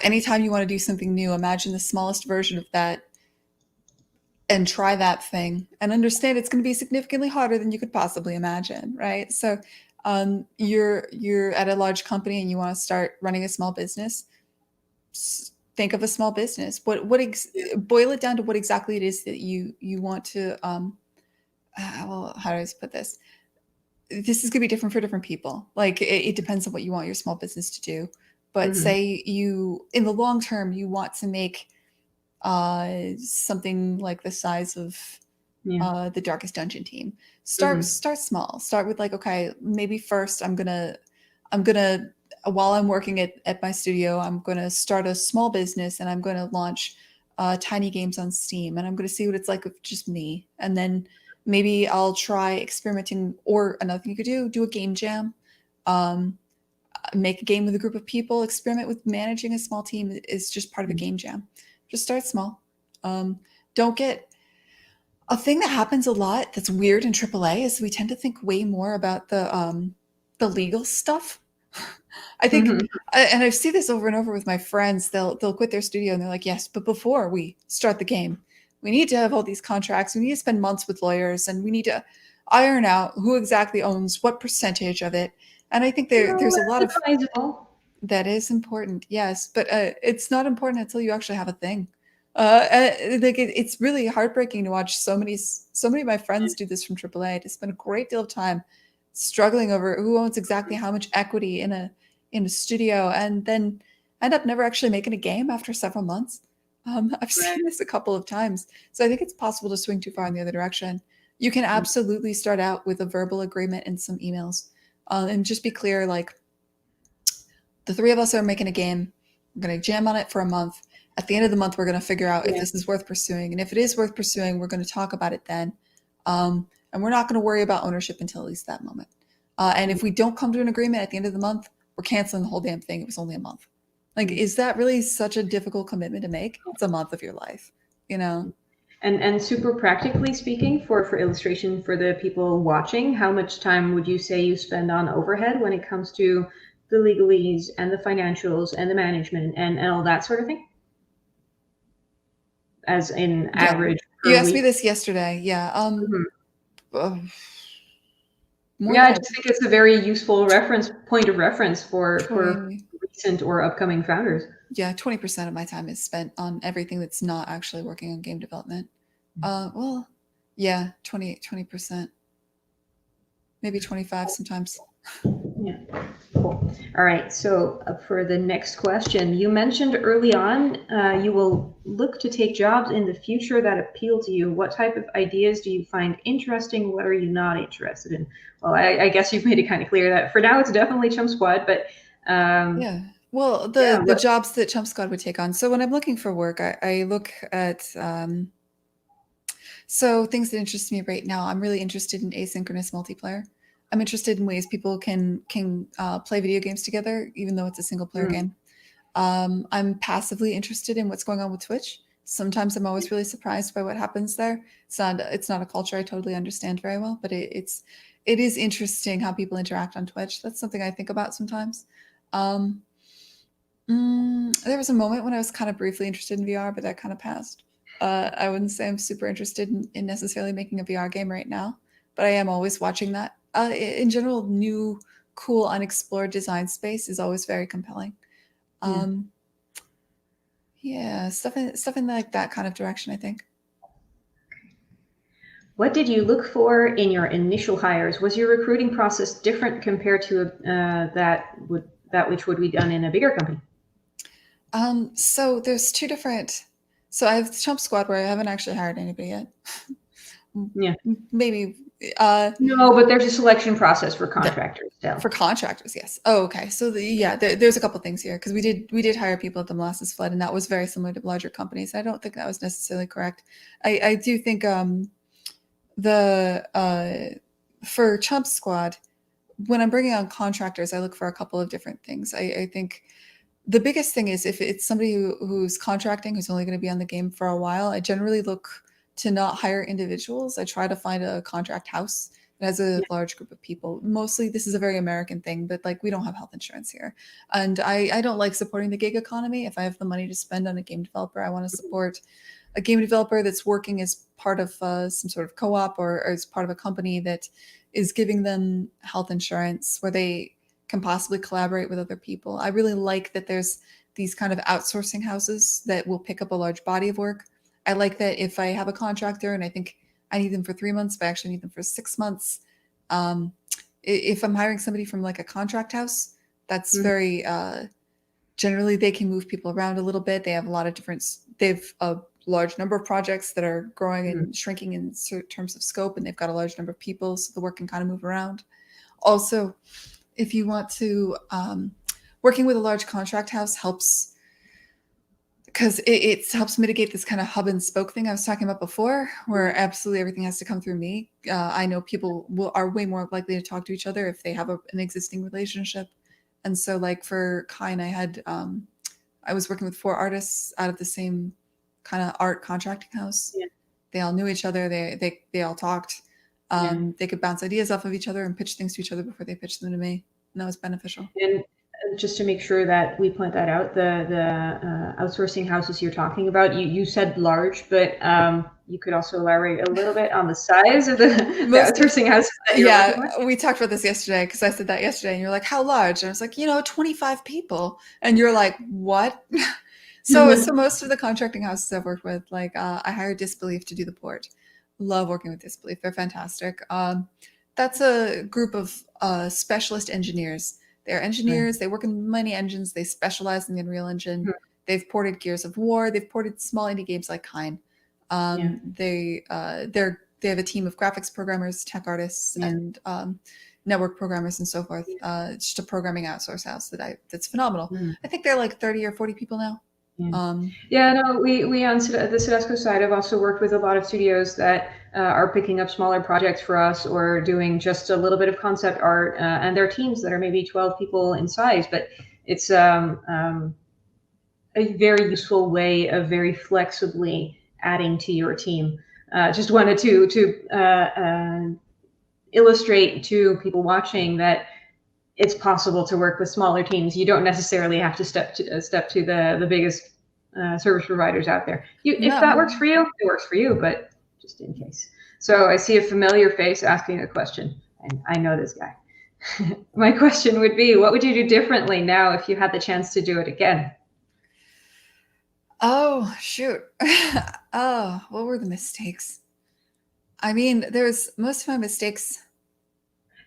[SPEAKER 2] Anytime you want to do something new, imagine the smallest version of that and try that thing, and understand it's going to be significantly harder than you could possibly imagine, right? So you're at a large company and you want to start running a small business. Think of a small business. Boil it down to what exactly it is that you want to. Well, how do I put this? This is going to be different for different people. Like it depends on what you want your small business to do. But say you, in the long term, you want to make something like the size of the Darkest Dungeon team. Start small. Start with like, okay, maybe first I'm gonna while I'm working at my studio, I'm gonna start a small business, and I'm gonna launch tiny games on Steam, and I'm gonna see what it's like with just me, and then maybe I'll try experimenting. Or another thing you could do a game jam. Make a game with a group of people. Experiment with managing a small team is just part of a game jam. Just start small. Don't get a thing that happens a lot that's weird in AAA is we tend to think way more about the legal stuff. I think, and I see this over and over with my friends. They'll quit their studio and they're like, yes, but before we start the game, we need to have all these contracts. We need to spend months with lawyers, and we need to iron out who exactly owns what percentage of it. And I think there's a lot of that is important, yes, but it's not important until you actually have a thing. Like it's really heartbreaking to watch so many of my friends do this from AAA. To spend a great deal of time struggling over who owns exactly how much equity in a studio, and then end up never actually making a game after several months. I've seen this a couple of times, so I think it's possible to swing too far in the other direction. You can absolutely start out with a verbal agreement and some emails, and just be clear, like, the three of us are making a game. We're going to jam on it for a month. At the end of the month, we're going to figure out if this is worth pursuing. And if it is worth pursuing, we're going to talk about it then. And we're not going to worry about ownership until at least that moment. And if we don't come to an agreement at the end of the month, we're canceling the whole damn thing. It was only a month. Like, is that really such a difficult commitment to make? It's a month of your life, you know?
[SPEAKER 1] And super practically speaking, for illustration for the people watching, how much time would you say you spend on overhead when it comes to the legalese and the financials and the management and all that sort of thing? As in average per
[SPEAKER 2] You asked
[SPEAKER 1] week?
[SPEAKER 2] me this yesterday. Yeah.
[SPEAKER 1] I just think it's a very useful point of reference for recent or upcoming founders.
[SPEAKER 2] Yeah, 20% of my time is spent on everything that's not actually working on game development. Well, yeah, 20%. Maybe 25 sometimes.
[SPEAKER 1] Yeah, cool. All right, so for the next question, you mentioned early on you will look to take jobs in the future that appeal to you. What type of ideas do you find interesting? What are you not interested in? Well, I guess you've made it kind of clear that for now it's definitely Chump Squad, but
[SPEAKER 2] yeah. Well, the jobs that Chump Squad would take on. So when I'm looking for work, I look at so things that interest me right now. I'm really interested in asynchronous multiplayer. I'm interested in ways people can play video games together, even though it's a single player game. I'm passively interested in what's going on with Twitch. Sometimes I'm always really surprised by what happens there. It's not a culture I totally understand very well, but it is interesting how people interact on Twitch. That's something I think about sometimes. There was a moment when I was kind of briefly interested in VR, but that kind of passed. I wouldn't say I'm super interested in necessarily making a VR game right now, but I am always watching that. In general, new, cool, unexplored design space is always very compelling.
[SPEAKER 1] Yeah.
[SPEAKER 2] Um, yeah, stuff in like that kind of direction, I think.
[SPEAKER 1] What did you look for in your initial hires? Was your recruiting process different compared to that which would be done in a bigger company?
[SPEAKER 2] So there's two different. So I have the Chump Squad where I haven't actually hired anybody yet.
[SPEAKER 1] Yeah.
[SPEAKER 2] Maybe
[SPEAKER 1] No, but there's a selection process for
[SPEAKER 2] the,
[SPEAKER 1] contractors still.
[SPEAKER 2] for contractors, yes. Oh, okay. So there's a couple things here because we did hire people at the molasses flood, and that was very similar to larger companies. I don't think that was necessarily correct. I do think the for Chump Squad, when I'm bringing on contractors, I look for a couple of different things. I think the biggest thing is if it's somebody who's contracting, who's only going to be on the game for a while, I generally look to not hire individuals. I try to find a contract house that has a
[SPEAKER 1] Yeah.
[SPEAKER 2] large group of people. Mostly, this is a very American thing, but like we don't have health insurance here. And I don't like supporting the gig economy. If I have the money to spend on a game developer, I want to support a game developer that's working as part of some sort of co-op or as part of a company that is giving them health insurance where they can possibly collaborate with other people. I really like that there's these kind of outsourcing houses that will pick up a large body of work. I like that if I have a contractor and I think I need them for 3 months, but I actually need them for 6 months. Um, if I'm hiring somebody from like a contract house, that's
[SPEAKER 1] Mhm.
[SPEAKER 2] very generally they can move people around a little bit. They have a lot of different. They've a large number of projects that are growing
[SPEAKER 1] Mhm.
[SPEAKER 2] and shrinking in terms of scope, and they've got a large number of people, so the work can kind of move around. Also, if you want to working with a large contract house helps because it helps mitigate this kind of hub and spoke thing I was talking about before, where absolutely everything has to come through me. I know people are way more likely to talk to each other if they have an existing relationship. And so like for Kine, I was working with 4 artists out of the same kind of art contracting house.
[SPEAKER 1] Yeah.
[SPEAKER 2] They all knew each other. They all talked.
[SPEAKER 1] Yeah.
[SPEAKER 2] They could bounce ideas off of each other and pitch things to each other before they pitched them to me. And that was beneficial.
[SPEAKER 1] And just to make sure that we point that out, the outsourcing houses you're talking about, you said large, but you could also elaborate a little bit on the size of the
[SPEAKER 2] Most
[SPEAKER 1] outsourcing houses that you're working
[SPEAKER 2] Yeah,
[SPEAKER 1] with.
[SPEAKER 2] we talked about this yesterday because I said that yesterday, and you're like, "How large?" And I was like, 25 people," and you're like, "What?" So most of the contracting houses I've worked with, like I hired Disbelief to do the port. Love working with Disbelief; they're fantastic. That's a group of specialist engineers. They're
[SPEAKER 1] Right.
[SPEAKER 2] engineers. They work in many engines. They specialize in the Unreal Engine. They've ported Gears of War. They've ported small indie games like Kine.
[SPEAKER 1] Yeah.
[SPEAKER 2] They have a team of graphics programmers, tech artists,
[SPEAKER 1] Yeah.
[SPEAKER 2] and network programmers and so forth. It's just a programming outsource house that's phenomenal.
[SPEAKER 1] Mm.
[SPEAKER 2] I think they're like 30 or 40 people now.
[SPEAKER 1] Yeah.
[SPEAKER 2] Um,
[SPEAKER 1] Yeah, no, we on the Sedesco side have also worked with a lot of studios that are picking up smaller projects for us or doing just a little bit of concept art, and their teams that are maybe 12 people in size, but it's a very useful way of very flexibly adding to your team. Just wanted to illustrate to people watching that it's possible to work with smaller teams. You don't necessarily have to step to the biggest service providers out there. If that
[SPEAKER 2] no,
[SPEAKER 1] works for you, it works for you. But just in case. So I see a familiar face asking a question, and I know this guy. My question would be, what would you do differently now if you had the chance to do it again?
[SPEAKER 2] oh shoot, oh, what were the mistakes? I mean, there's most of my mistakes.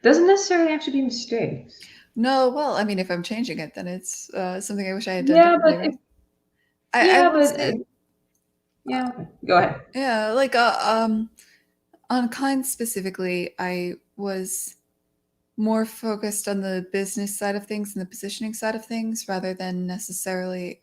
[SPEAKER 1] Doesn't necessarily have to be mistakes.
[SPEAKER 2] No, well, I mean, if I'm changing it, then it's something I wish I had done
[SPEAKER 1] Yeah,
[SPEAKER 2] differently,
[SPEAKER 1] but
[SPEAKER 2] right? I
[SPEAKER 1] yeah,
[SPEAKER 2] will
[SPEAKER 1] but
[SPEAKER 2] say,
[SPEAKER 1] yeah. Okay. Go ahead.
[SPEAKER 2] yeah, like on Kind specifically, I was more focused on the business side of things and the positioning side of things rather than necessarily.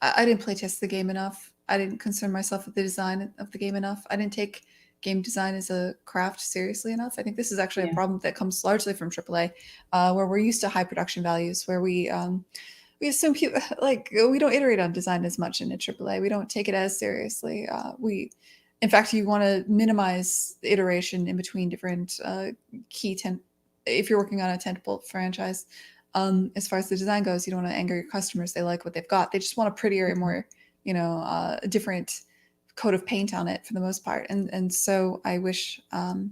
[SPEAKER 2] I didn't play test the game enough. I didn't concern myself with the design of the game enough. I didn't take game design as a craft seriously enough. I think this is actually a
[SPEAKER 1] Yeah.
[SPEAKER 2] problem that comes largely from AAA, where we're used to high production values, where we assume people like we don't iterate on design as much in a AAA. We don't take it as seriously. In fact, you want to minimize the iteration in between different key tent. If you're working on a tentpole franchise, As far as the design goes, you don't want to anger your customers. They like what they've got. They just want a prettier and more, a different coat of paint on it for the most part. And so I wish I'd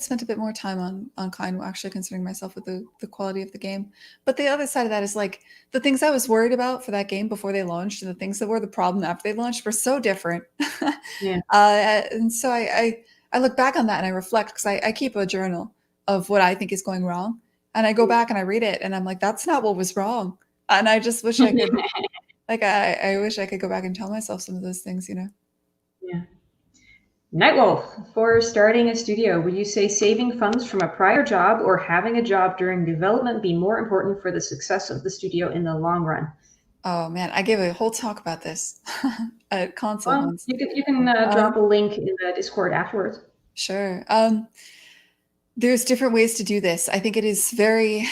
[SPEAKER 2] spent a bit more time on Kine, actually considering myself with the quality of the game. But the other side of that is like the things I was worried about for that game before they launched and the things that were the problem after they launched were so different.
[SPEAKER 1] Yeah.
[SPEAKER 2] And so I look back on that and I reflect because I keep a journal of what I think is going wrong. And I go back and I read it and I'm like, that's not what was wrong. And I just wish I could, like, I wish I could go back and tell myself some of those things,
[SPEAKER 1] Yeah. Nightwolf, for starting a studio, would you say saving funds from a prior job or having a job during development be more important for the success of the studio in the long run?
[SPEAKER 2] Oh man, I gave a whole talk about this at console
[SPEAKER 1] Well,
[SPEAKER 2] once.
[SPEAKER 1] you can drop a link in the Discord afterwards.
[SPEAKER 2] Sure. There's different ways to do this. I think it is very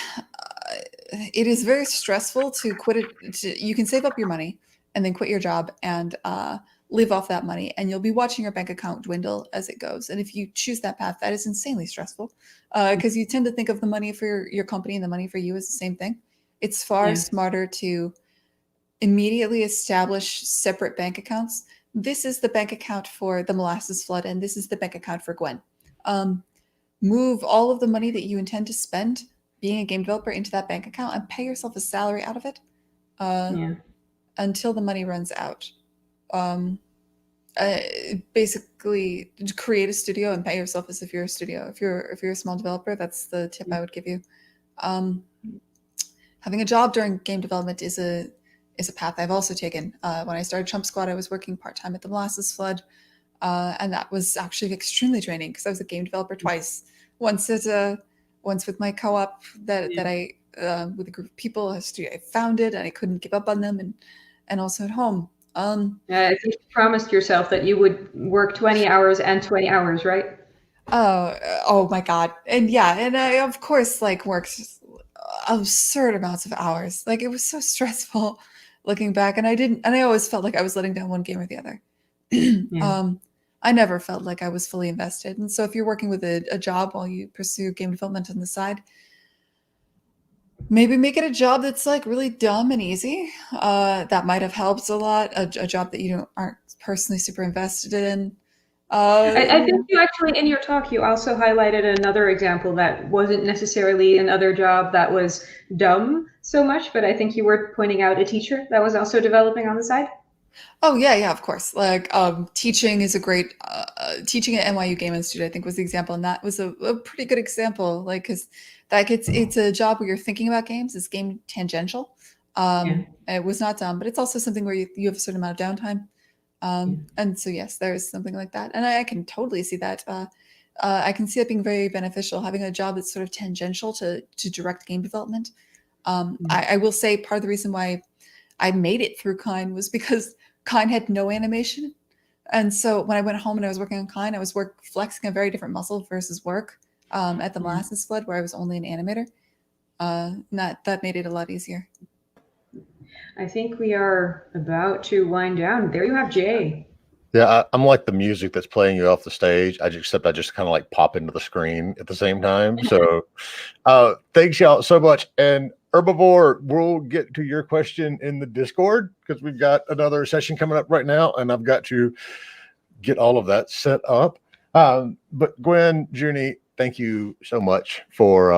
[SPEAKER 2] stressful to quit it. You can save up your money and then quit your job and live off that money, and you'll be watching your bank account dwindle as it goes. And if you choose that path, that is insanely stressful because you tend to think of the money for your company and the money for you as the same thing. It's far smarter to immediately establish separate bank accounts. This is the bank account for the Molasses Flood, and this is the bank account for Gwen. Move all of the money that you intend to spend being a game developer into that bank account and pay yourself a salary out of it until the money runs out. Basically, create a studio and pay yourself as if you're a studio. If you're a small developer, that's the tip I would give you. Having a job during game development is a path I've also taken. When I started Chump Squad, I was working part-time at the Molasses Flood, and that was actually extremely draining because I was a game developer twice. Once with my co-op that I with a group of people, a studio I founded, and I couldn't give up on them, and also at home.
[SPEAKER 1] I think you promised yourself that you would work 20 hours and 20 hours, right?
[SPEAKER 2] Oh my God. And yeah, and I of course worked absurd amounts of hours. Like it was so stressful looking back, and I always felt like I was letting down one game or the other. I never felt like I was fully invested. And so if you're working with a job while you pursue game development on the side, maybe make it a job that's like really dumb and easy. That might have helped a lot. A job that you aren't personally super invested in.
[SPEAKER 1] I think you actually, in your talk, you also highlighted another example that wasn't necessarily another job that was dumb so much, but I think you were pointing out a teacher that was also developing on the side.
[SPEAKER 2] Oh yeah, of course. Like teaching is a great teaching at NYU Game Institute, I think was the example, and that was a pretty good example. Like because it's a job where you're thinking about games. It's game tangential. It was not dumb, but it's also something where you have a certain amount of downtime. And so yes, there is something like that, and I can totally see that. I can see it being very beneficial having a job that's sort of tangential to direct game development. I will say part of the reason why I made it through Kine was because Kine had no animation. And so when I went home and I was working on Kine, I was flexing a very different muscle versus work at the Molasses Flood, where I was only an animator. That made it a lot easier.
[SPEAKER 1] I think we are about to wind down. There you have Jay.
[SPEAKER 3] Yeah, I'm like the music that's playing you off the stage. Except I just kind of like pop into the screen at the same time. So thanks y'all so much. And Herbivore, we'll get to your question in the Discord because we've got another session coming up right now, and I've got to get all of that set up. But Gwen, Juney, thank you so much for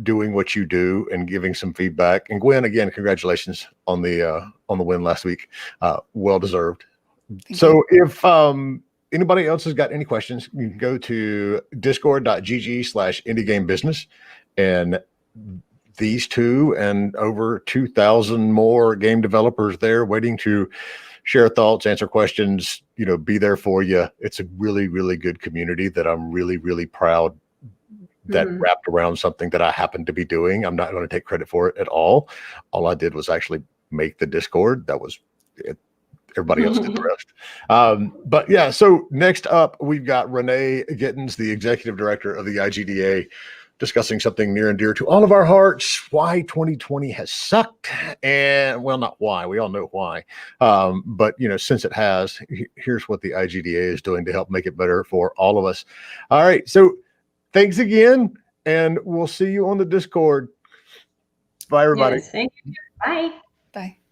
[SPEAKER 3] doing what you do and giving some feedback. And Gwen, again, congratulations on the win last week. Well deserved. So if anybody else has got any questions, you can go to discord.gg/indiegamebusiness, and these two and over 2,000 more game developers there waiting to share thoughts, answer questions, be there for you. It's a really, really good community that I'm really, really proud that wrapped around something that I happen to be doing. I'm not going to take credit for it at all. All I did was actually make the Discord. That was it. Everybody else did the rest. But yeah, so next up, we've got Renee Gittins, the executive director of the IGDA, discussing something near and dear to all of our hearts, why 2020 has sucked. And well, not why, we all know why. But since it has, here's what the IGDA is doing to help make it better for all of us. All right, so thanks again. and we'll see you on the Discord. Bye, everybody.
[SPEAKER 1] Yes, thank you. Bye.
[SPEAKER 2] Bye.